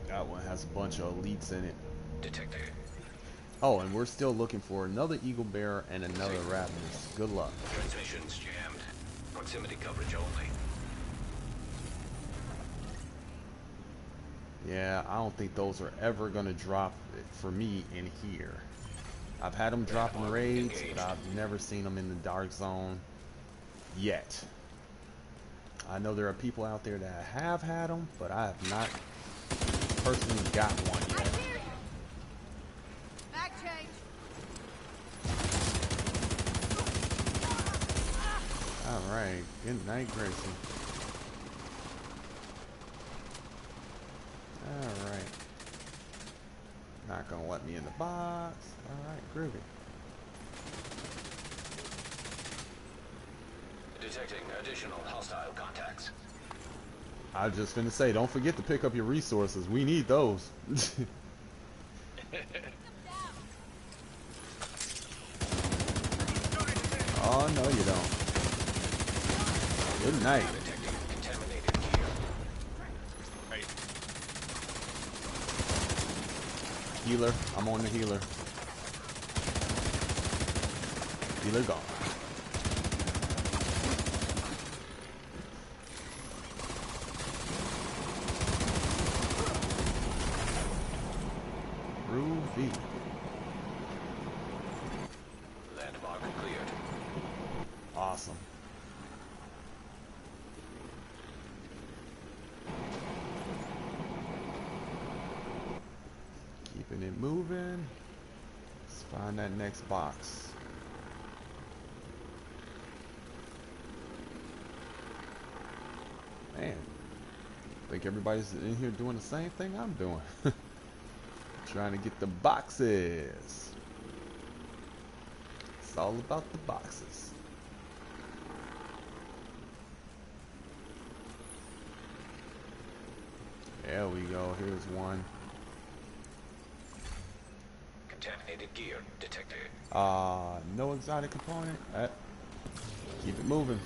That one has a bunch of elites in it. Detected. Oh, and we're still looking for another Eagle Bear and another Raptors. Good luck. Transmissions jammed. Proximity coverage only. Yeah, I don't think those are ever going to drop for me in here. I've had them drop in raids, but I've never seen them in the dark zone yet. I know there are people out there that have had them, but I have not personally got one yet. Back change. Alright, good night, Gracie. Alright. Not gonna let me in the box. Alright, groovy. Detecting additional hostile contacts. I was just finna say, don't forget to pick up your resources. We need those. Oh, no, you don't. Good night. Detecting contaminated gear. Right. Healer. I'm on the healer. Healer gone. Groovy. Landmark cleared. Awesome. Keeping it moving. Let's find that next box. Man, I think everybody's in here doing the same thing I'm doing. Trying to get the boxes. It's all about the boxes. There we go. Here's one. Contaminated gear detected. No exotic component. Keep it moving.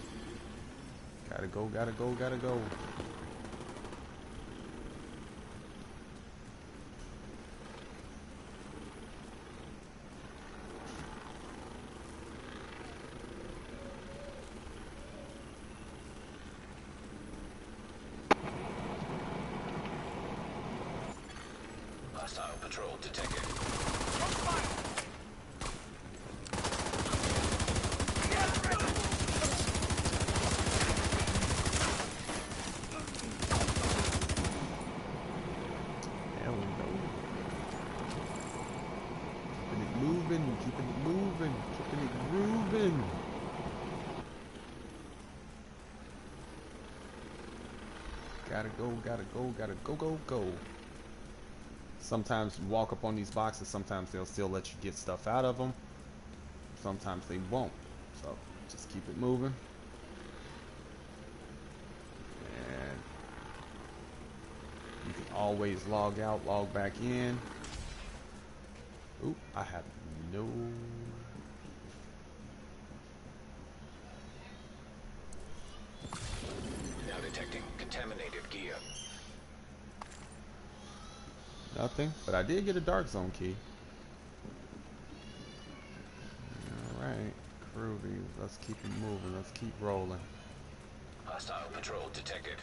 Gotta go, gotta go, gotta go. Hostile patrol detected. keeping it moving, keeping it grooving. Gotta go, gotta go, gotta go, go, go. Sometimes you walk up on these boxes, sometimes they'll still let you get stuff out of them. Sometimes they won't. So just keep it moving. And you can always log out, log back in. Oop, I have no... Now detecting contaminated gear. Nothing, but I did get a dark zone key. Alright, groovy. Let's keep it moving. Let's keep rolling. Hostile patrol detected.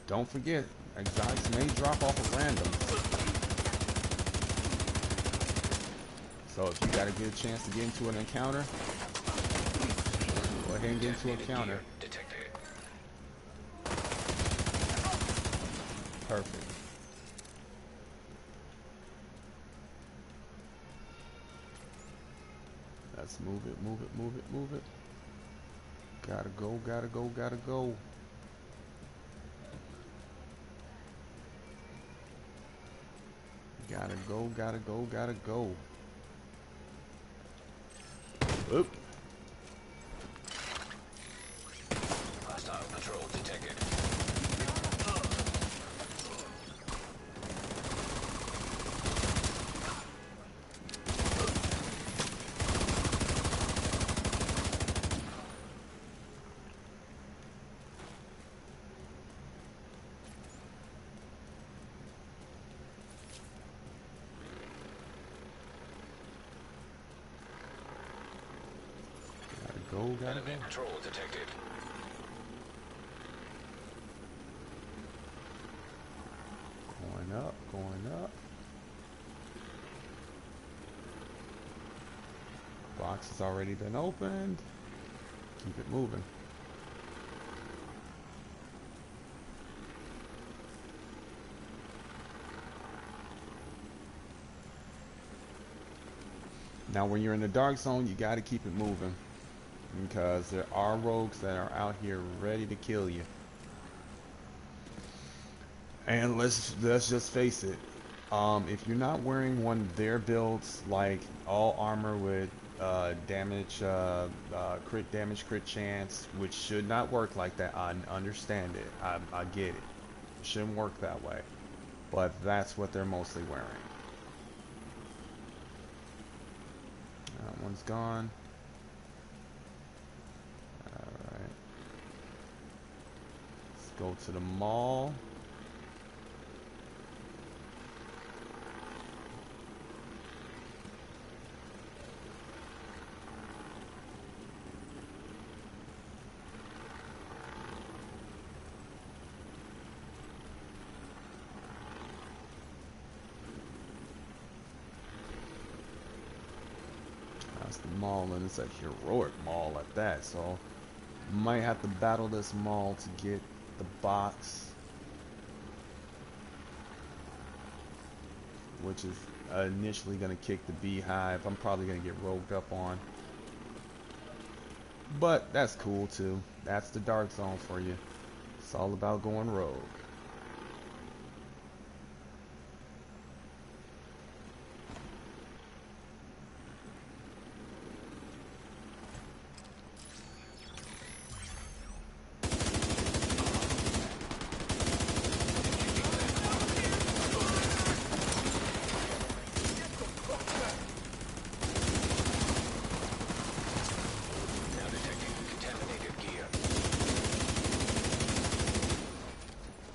Don't forget, exotics may drop off at random. So if you gotta get a chance to get into an encounter, go ahead and get into a counter. Detected. Perfect. Let's move it, move it, move it, move it. Gotta go, gotta go, gotta go. Gotta go, gotta go, gotta go. Oop. Hostile patrol detected. Gotta Enemy go. patrol detected. Going up, going up. Box has already been opened. Keep it moving. Now when you're in the dark zone, you gotta keep it moving, because there are rogues that are out here ready to kill you. And let's just face it, if you're not wearing one of their builds, like all armor with crit damage, crit chance, which should not work like that. I understand it. I get it. It shouldn't work that way. But that's what they're mostly wearing. That one's gone. Alright. Let's go to the mall. That's the mall, and it's a heroic mall at that, so might have to battle this mall to get the box, which is initially going to kick the beehive. I'm probably going to get rogued up on, but that's cool too. That's the dark zone for you. It's all about going rogue.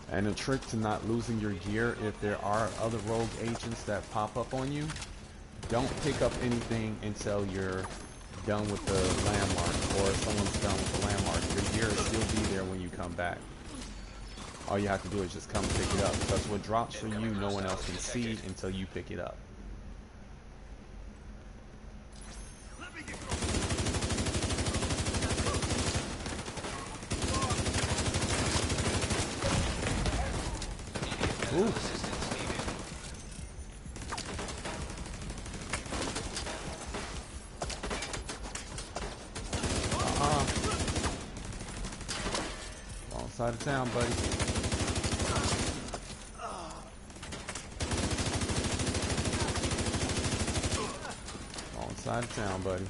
And a trick to not losing your gear, if there are other rogue agents that pop up on you, don't pick up anything until you're done with the landmark, or if someone's done with the landmark. Your gear will still be there when you come back. All you have to do is just come pick it up, because what drops for you, no one else can see until you pick it up. Medical assistance needed. Wrong side of town, buddy. Wrong side of town, buddy.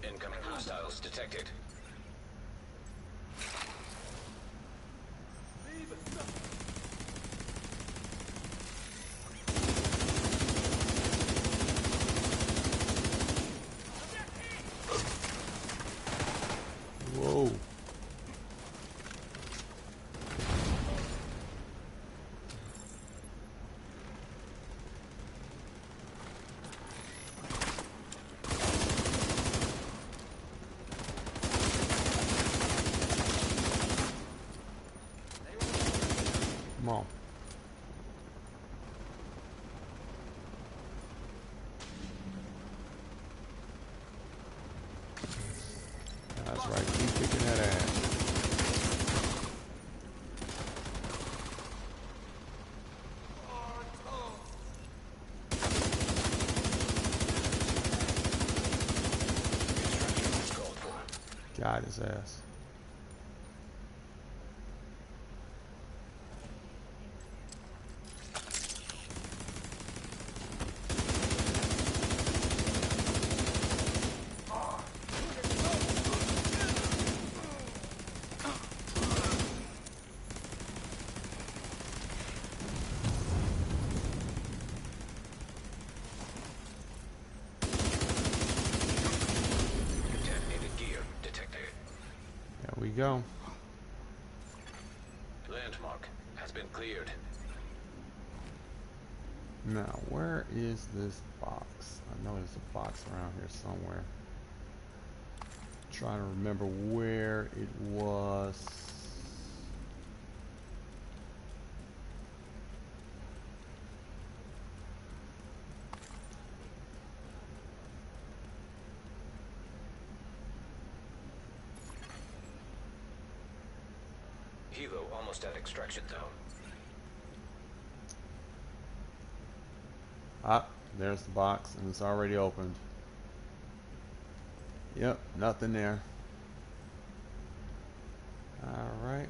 Incoming hostiles detected. Whoa. Come on. That's right. Keep kicking that ass. Extraction is called for. Got his ass. Contaminated gear detected. There we go. Landmark has been cleared. Now, where is this box? I know there's a box around here somewhere. Trying to remember where it was. Hilo almost at extraction zone. Ah, there's the box, and it's already opened. Yep, nothing there. Alright.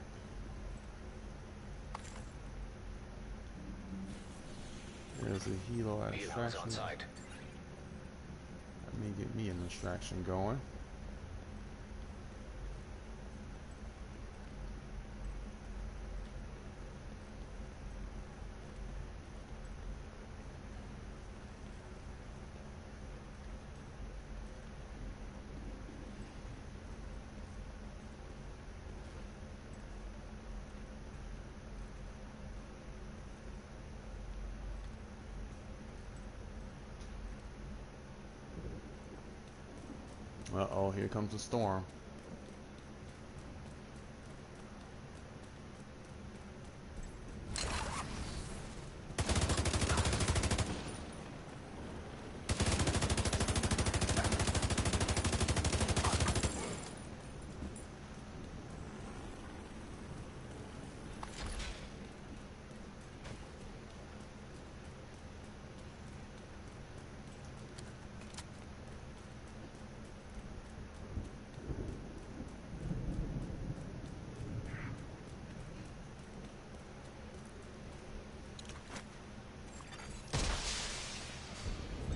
There's a helo Hilo's extraction. on site. Let me get me an extraction going. Uh-oh, here comes the storm.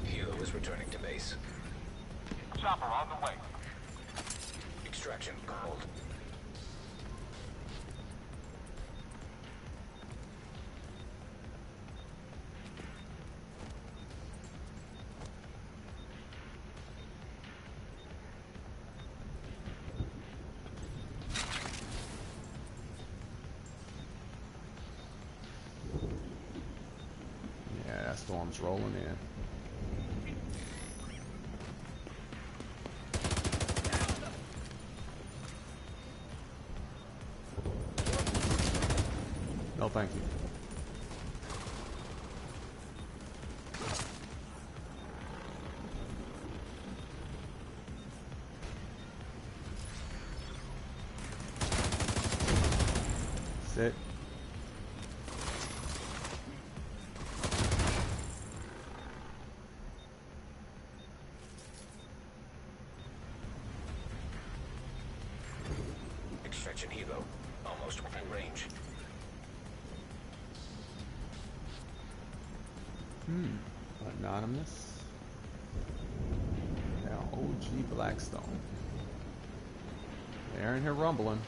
Hilo is returning to base. Chopper on the way. Extraction called. Yeah, that storm's rolling in. No, thank you. Sit. Extraction helo. Almost within range. Anonymous. Now OG Blackstone. They're in here rumbling.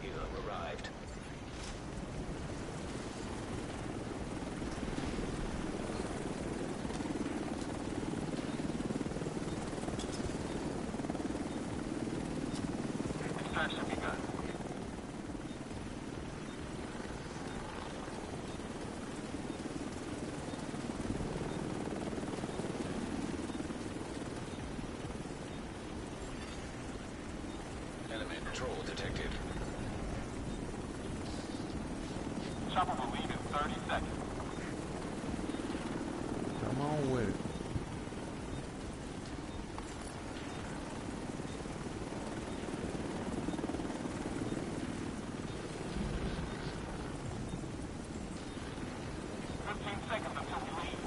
Helo arrived. Extraction begun. Enemy patrol detected. Chopper will leave in 30 seconds. Come on with it. Seconds until we leave.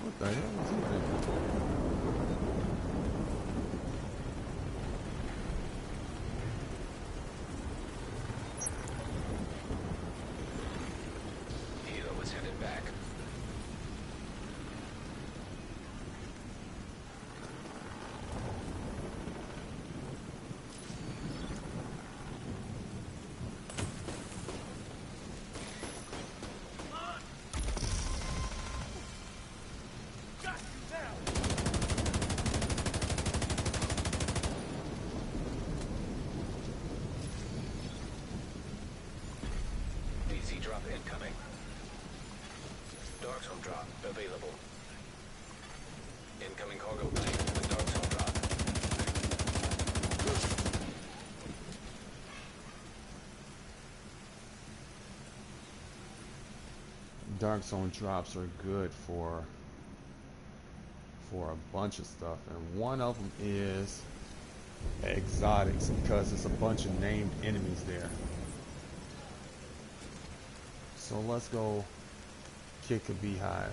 What the hell is he doing? Helo is headed back. DZ drop incoming. Dark zone drop available. Incoming cargo plane with dark zone drop. Dark zone drops are good for a bunch of stuff, and one of them is exotics because it's a bunch of named enemies there. So let's go kick a beehive.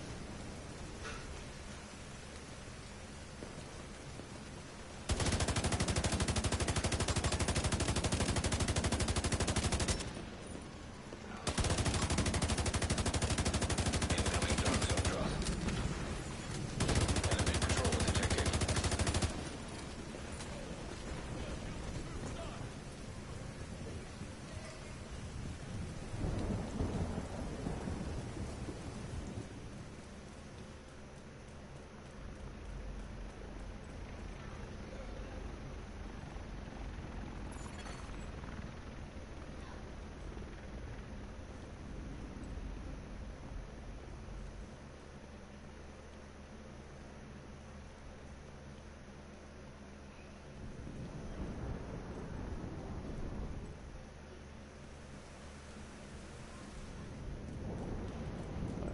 Incoming dark zone drop. Enemy patrol detected.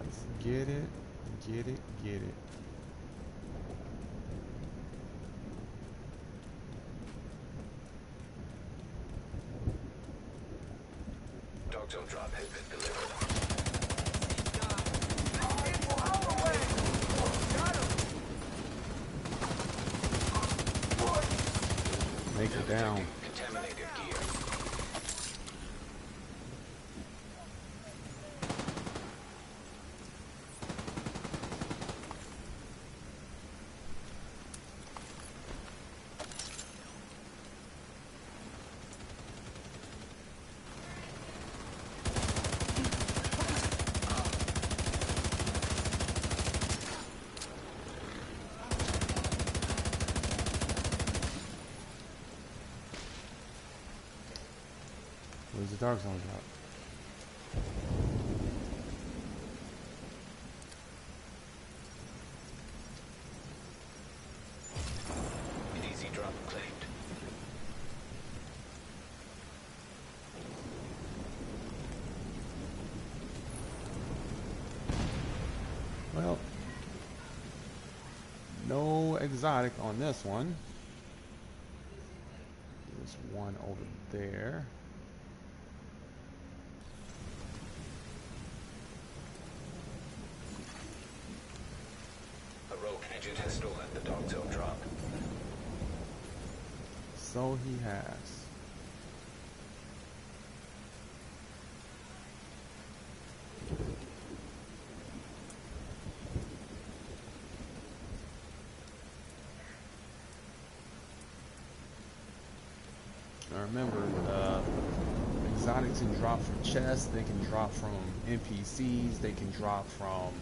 Let's get it, get it, get it. Dark zone drop has been delivered. Make it down. Contaminated gear. Where's the dark zone drop? An easy drop claimed. exotic on this one. There's one over there. A rogue agent has stolen the Dark Zone drop. So he has. Now remember, exotics can drop from chests, they can drop from NPCs, they can drop from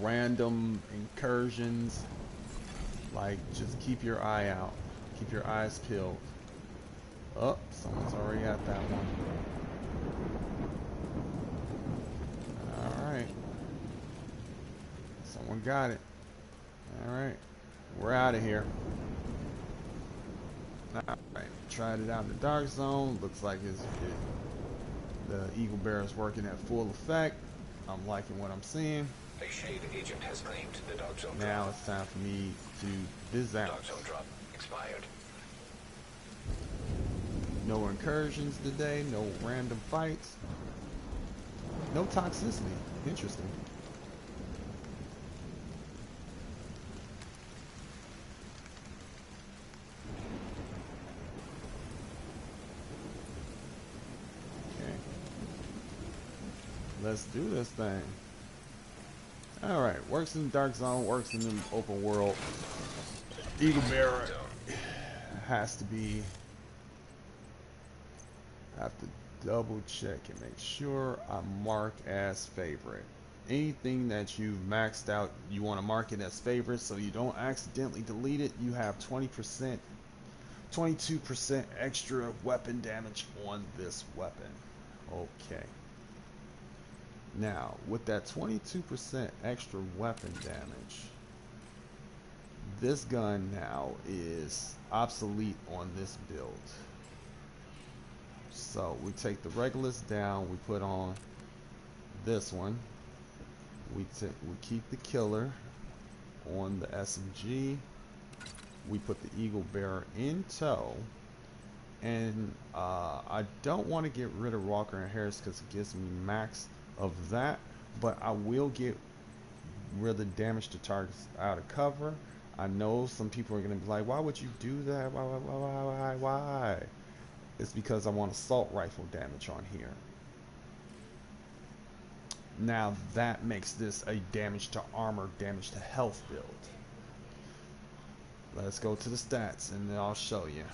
random incursions. Like, just keep your eye out. Keep your eyes peeled. Oh, someone's already at that one. Alright. Someone got it. Alright. We're out of here. Alright. Tried it out in the dark zone. Looks like the Eagle Bear is working at full effect. I'm liking what I'm seeing. A shade agent has claimed the Dark Zone Now drop. it's time for me to biz out. Dark Zone drop expired. No incursions today, no random fights, no toxicity. Interesting. Okay. Let's do this thing. Alright, works in the dark zone, works in the open world. Eagle Bear has to be... have to double check and make sure I mark as favorite. Anything that you've maxed out, you want to mark it as favorite so you don't accidentally delete it. You have 20%, 22% extra weapon damage on this weapon. Okay. Now, with that 22% extra weapon damage, this gun now is obsolete on this build. So we take the regulars down, we put on this one. We keep the killer on the SMG. We put the Eagle Bearer in tow. And I don't want to get rid of Walker and Harris because it gives me max of that, but I will get rid of the damage to targets out of cover. I know some people are going to be like, why would you do that? Why? It's because I want assault rifle damage on here. Now that makes this a damage to armor, damage to health build. Let's go to the stats and then I'll show you.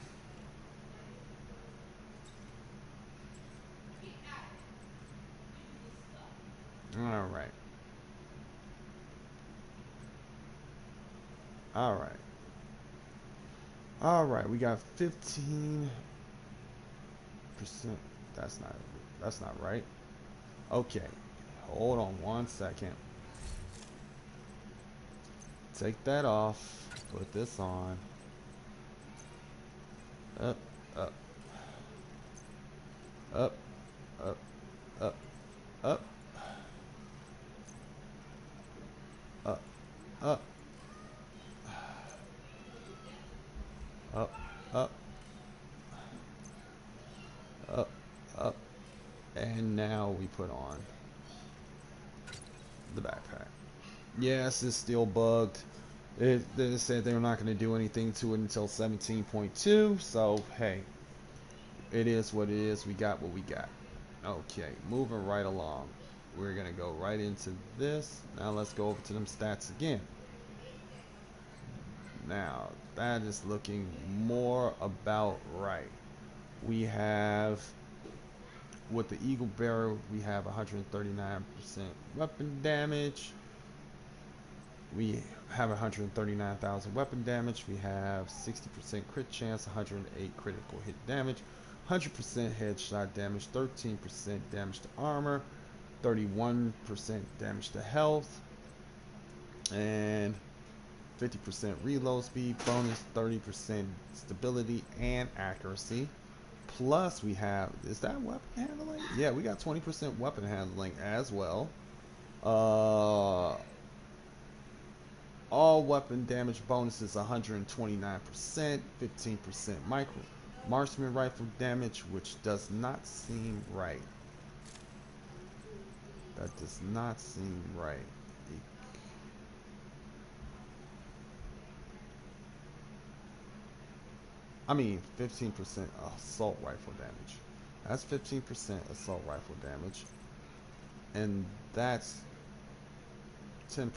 Alright. Alright, we got 15%. That's not right. Okay. Hold on one second. Take that off. Put this on. Up. Up. Up. Up. Up. Up. Up. Up. Up. Up. Up. Up. And now we put on the backpack. Yes, it's still bugged. They said they were not going to do anything to it until 17.2. So, hey, it is what it is. We got what we got. Okay, moving right along. We're going to go right into this. Now let's go over to them stats again. Now, that is looking more about right. We have, with the Eagle Bearer, we have 139% weapon damage. We have 139,000 weapon damage. We have 60% crit chance, 108 critical hit damage, 100% headshot damage, 13% damage to armor, 31% damage to health, and 50% reload speed bonus, 30% stability and accuracy. Plus we have, is that weapon handling? Yeah, we got 20% weapon handling as well. All weapon damage bonuses 129%, 15% marksman rifle damage, which does not seem right. That does not seem right. I mean, 15% assault rifle damage. That's 15% assault rifle damage. And that's 10%.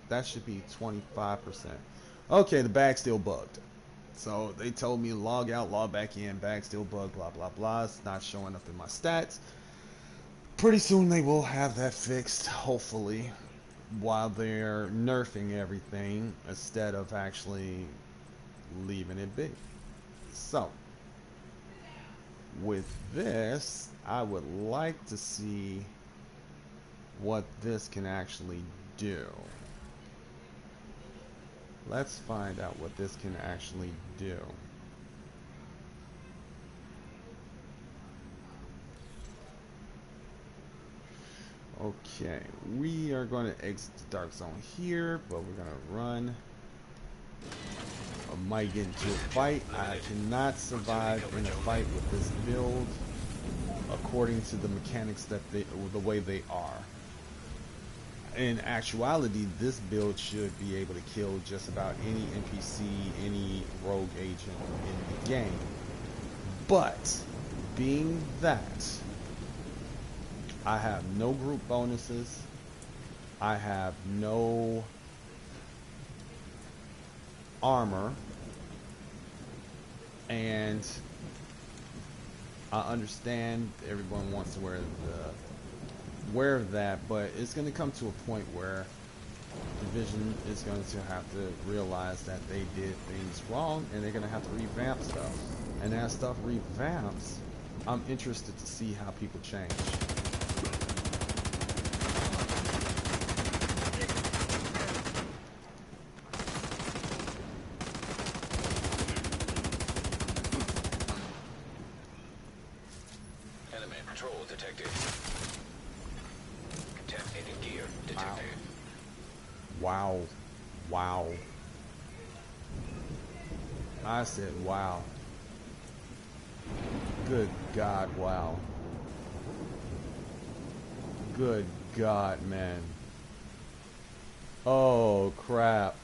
That should be 25%. Okay, the bag's still bugged. So they told me log out, log back in, bag still bugged, blah, blah, blah. It's not showing up in my stats. Pretty soon they will have that fixed, hopefully, while they're nerfing everything instead of actually leaving it big. So, with this, I would like to see what this can actually do. Let's find out what this can actually do. Okay, we are going to exit the dark zone here, but we're going to run. I might get into a fight. I cannot survive in a fight with this build according to the mechanics that the way they are. In actuality, this build should be able to kill just about any NPC, any rogue agent in the game. But being that I have no group bonuses, I have no armor, and I understand everyone wants to wear that, but it's going to come to a point where Division is going to have to realize that they did things wrong, and they're going to have to revamp stuff. And as stuff revamps, I'm interested to see how people change. Enemy patrol detected. Contaminating gear detected. Wow. Wow. I said wow. Good God, wow. Good God, man. Oh, crap.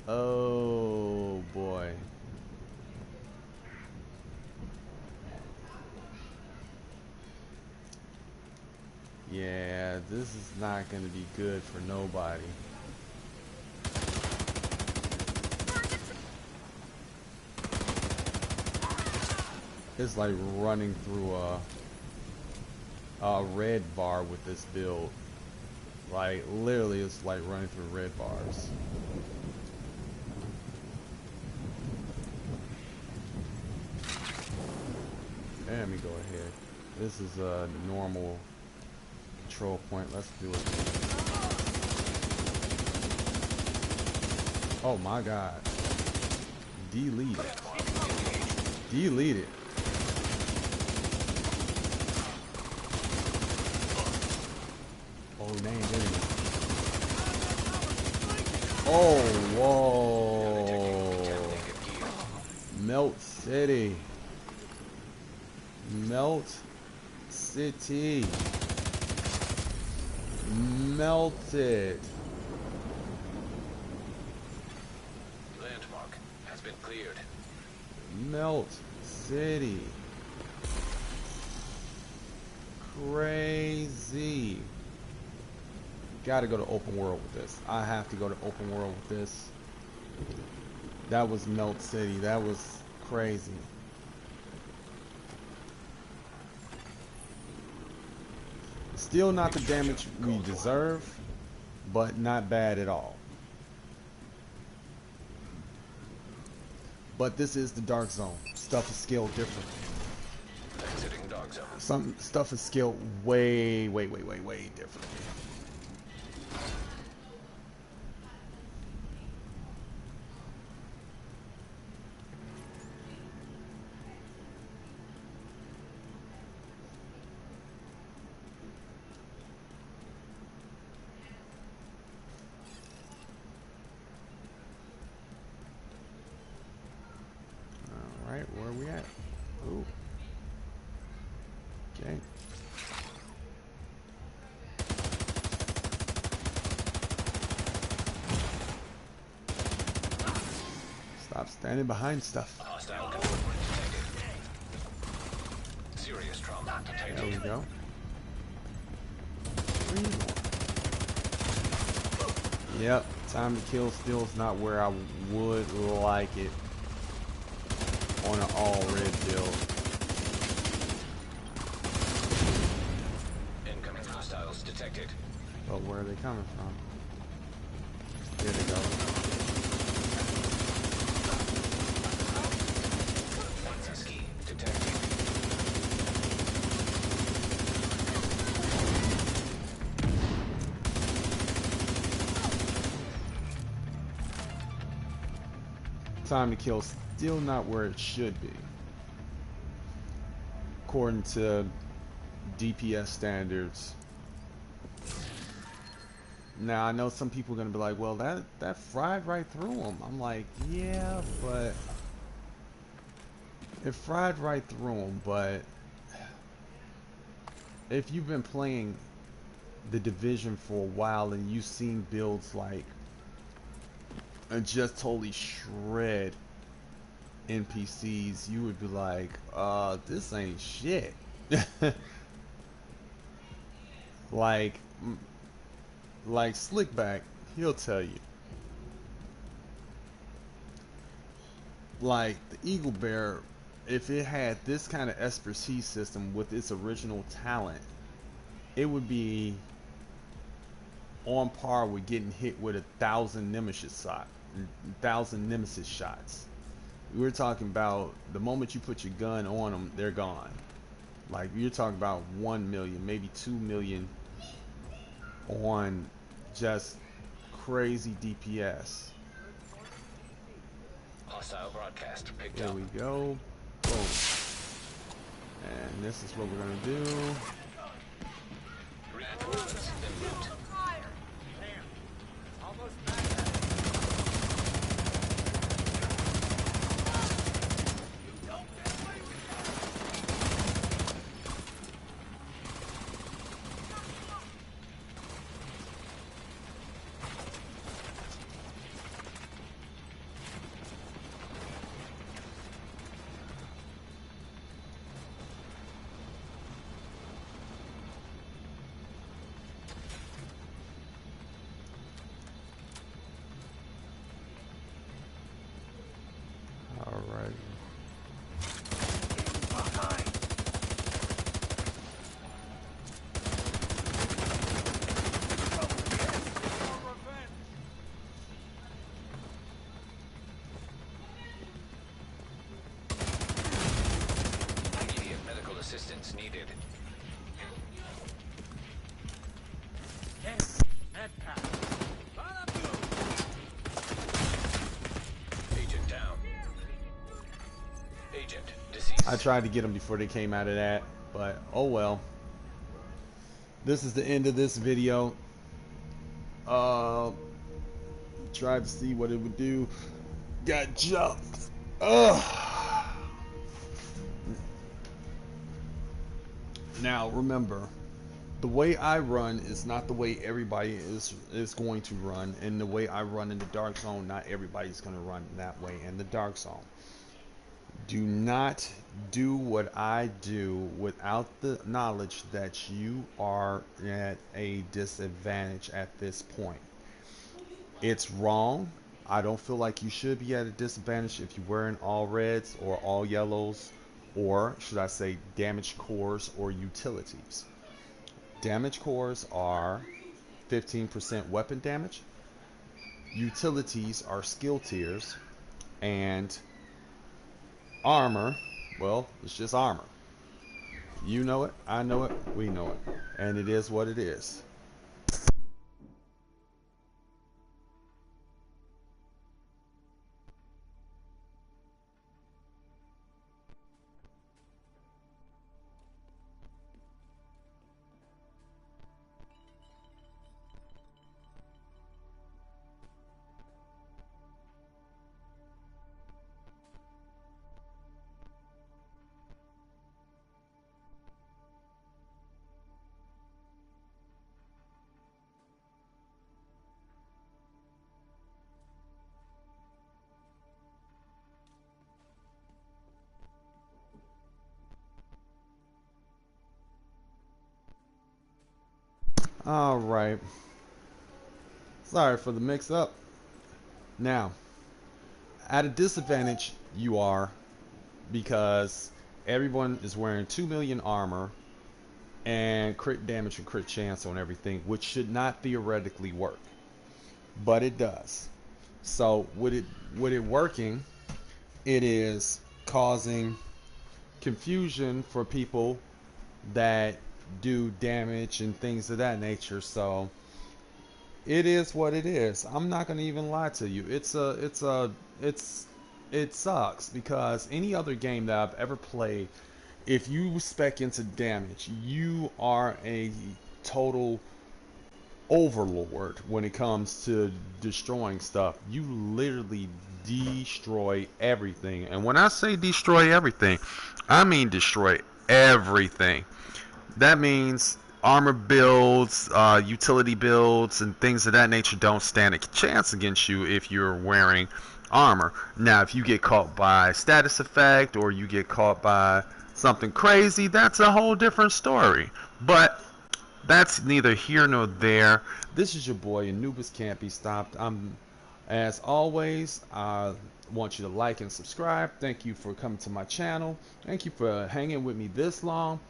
Oh, boy. Yeah, this is not going to be good for nobody. It's like running through a red bar with this build. Like, literally, it's like running through red bars. Let me go ahead. This is a normal control point. Let's do it. Oh my God. Delete it. Delete it. Oh, name it. Oh, whoa. Melt City. Melt City. Melted. Landmark has been cleared. Melt City. Crazy. Gotta go to open world with this. I have to go to open world with this. That was Melt City. That was crazy. Still not the damage we deserve, but not bad at all. But this is the dark zone. Stuff is scaled different. Exiting dark zone. Some stuff is scaled way different. where we at? Ooh. Okay. Stop standing behind stuff. Hostile control detected. Serious trauma detected. There we go. Three more. Yep, time to kill still is not where I would like it on an all red build. Incoming hostiles detected. But where are they coming from? Here they go. Ski detected. Time to kill still not where it should be, according to DPS standards. Now I know some people are gonna be like, well, that fried right through them. I'm like, yeah, but it fried right through them. But if you've been playing the Division for a while and you've seen builds like and just totally shred NPCs, you would be like, this ain't shit. like Slickback, he'll tell you, like the Eagle Bear, if it had this kind of expertise system with its original talent, it would be on par with getting hit with 1,000 nemesis shots. We were talking about the moment you put your gun on them, they're gone. Like you're talking about 1 million, maybe 2 million on just crazy DPS. Hostile broadcast picked There up. we go. Boom. And this is what we're gonna do. Reinforcements en route. Almost back. All right. Immediate medical assistance needed. Agent down. Agent deceased. I tried to get them before they came out of that, but oh well. This is the end of this video. Tried to see what it would do. Got jumped. Ugh. Now remember, the way I run is not the way everybody is going to run, and the way I run in the dark zone, not everybody's going to run that way in the dark zone. Do not do what I do without the knowledge that you are at a disadvantage at this point. It's wrong. I don't feel like you should be at a disadvantage if you're wearing all reds or all yellows, or should I say damage cores or utilities. Damage cores are 15% weapon damage. Utilities are skill tiers, and armor, well, it's just armor. You know it, I know it, we know it, and it is what it is. All right. Sorry for the mix-up. Now, at a disadvantage, you are because everyone is wearing 2 million armor and crit damage and crit chance on everything, which should not theoretically work, but it does. So with it working, it is causing confusion for people that do damage and things of that nature. So it is what it is. I'm not gonna even lie to you. It sucks because any other game that I've ever played, if you spec into damage, you are a total overlord when it comes to destroying stuff. You literally destroy everything. And when I say destroy everything, I mean destroy everything. That means armor builds, utility builds, and things of that nature don't stand a chance against you if you're wearing armor. Now, if you get caught by status effect or you get caught by something crazy, that's a whole different story. But that's neither here nor there. This is your boy Anubis Can't Be Stopped. As always, I want you to like and subscribe. Thank you for coming to my channel. Thank you for hanging with me this long.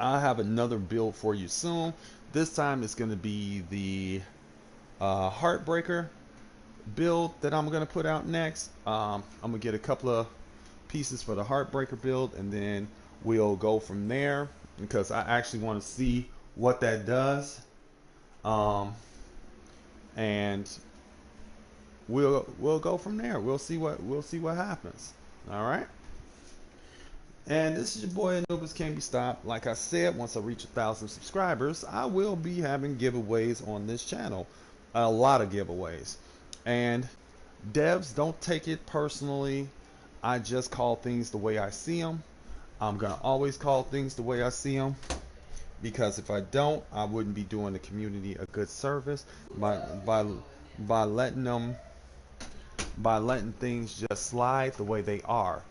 I have another build for you soon. This time it's going to be the Heartbreaker build that I'm going to put out next. I'm going to get a couple of pieces for the Heartbreaker build, and then we'll go from there because I actually want to see what that does. And we'll go from there. We'll see what happens. All right. And this is your boy Anubis Can't Be Stopped. Like I said, once I reach 1,000 subscribers, I will be having giveaways on this channel. A lot of giveaways. And devs, don't take it personally. I just call things the way I see them. I'm going to always call things the way I see them. Because if I don't, I wouldn't be doing the community a good service by letting things just slide the way they are.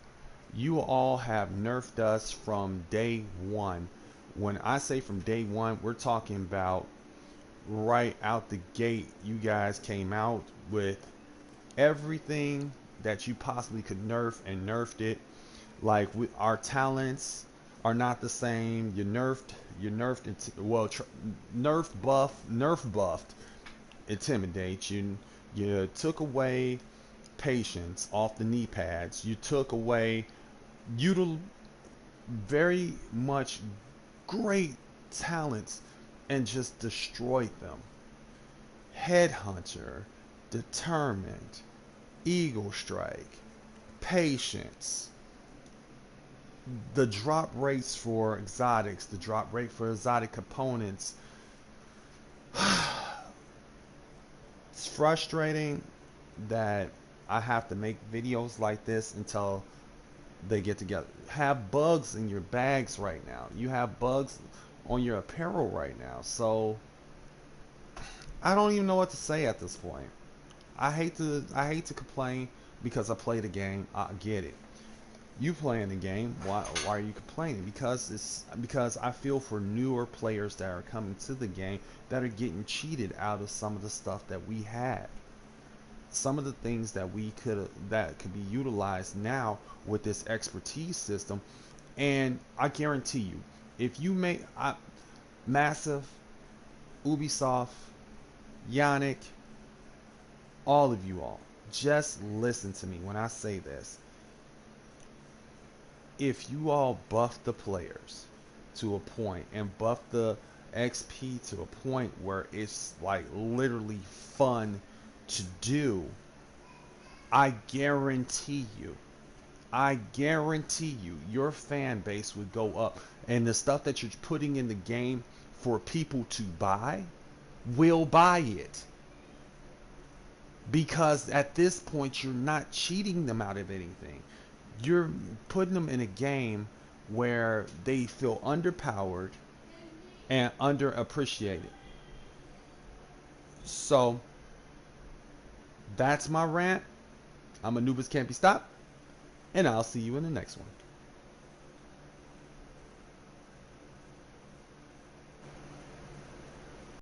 You all have nerfed us from day one. When I say from day one, we're talking about right out the gate. You guys came out with everything that you possibly could nerf and nerfed it. Like our talents are not the same. Nerf buffed intimidate. You took away patience off the knee pads. You took away very much great talents and just destroyed them. Headhunter, determined, eagle strike, patience, the drop rates for exotics, the drop rate for exotic components. It's frustrating that I have to make videos like this until they get together. Have bugs in your bags right now. You have bugs on your apparel right now. So I don't even know what to say at this point. I hate to complain because I play the game. I get it. You playing the game, why are you complaining? Because I feel for newer players that are coming to the game that are getting cheated out of some of the stuff that we had. Some of the things that could be utilized now with this expertise system. And I guarantee you, if you make Massive, Ubisoft, Yannick, all of you all, just listen to me when I say this. If you all buff the players to a point and buff the XP to a point where it's like literally fun to do, I guarantee you your fan base would go up, and the stuff that you're putting in the game for people to buy will buy it, because at this point you're not cheating them out of anything. You're putting them in a game where they feel underpowered and underappreciated. So that's my rant. I'm Anubis Can't Be Stopped, and I'll see you in the next one.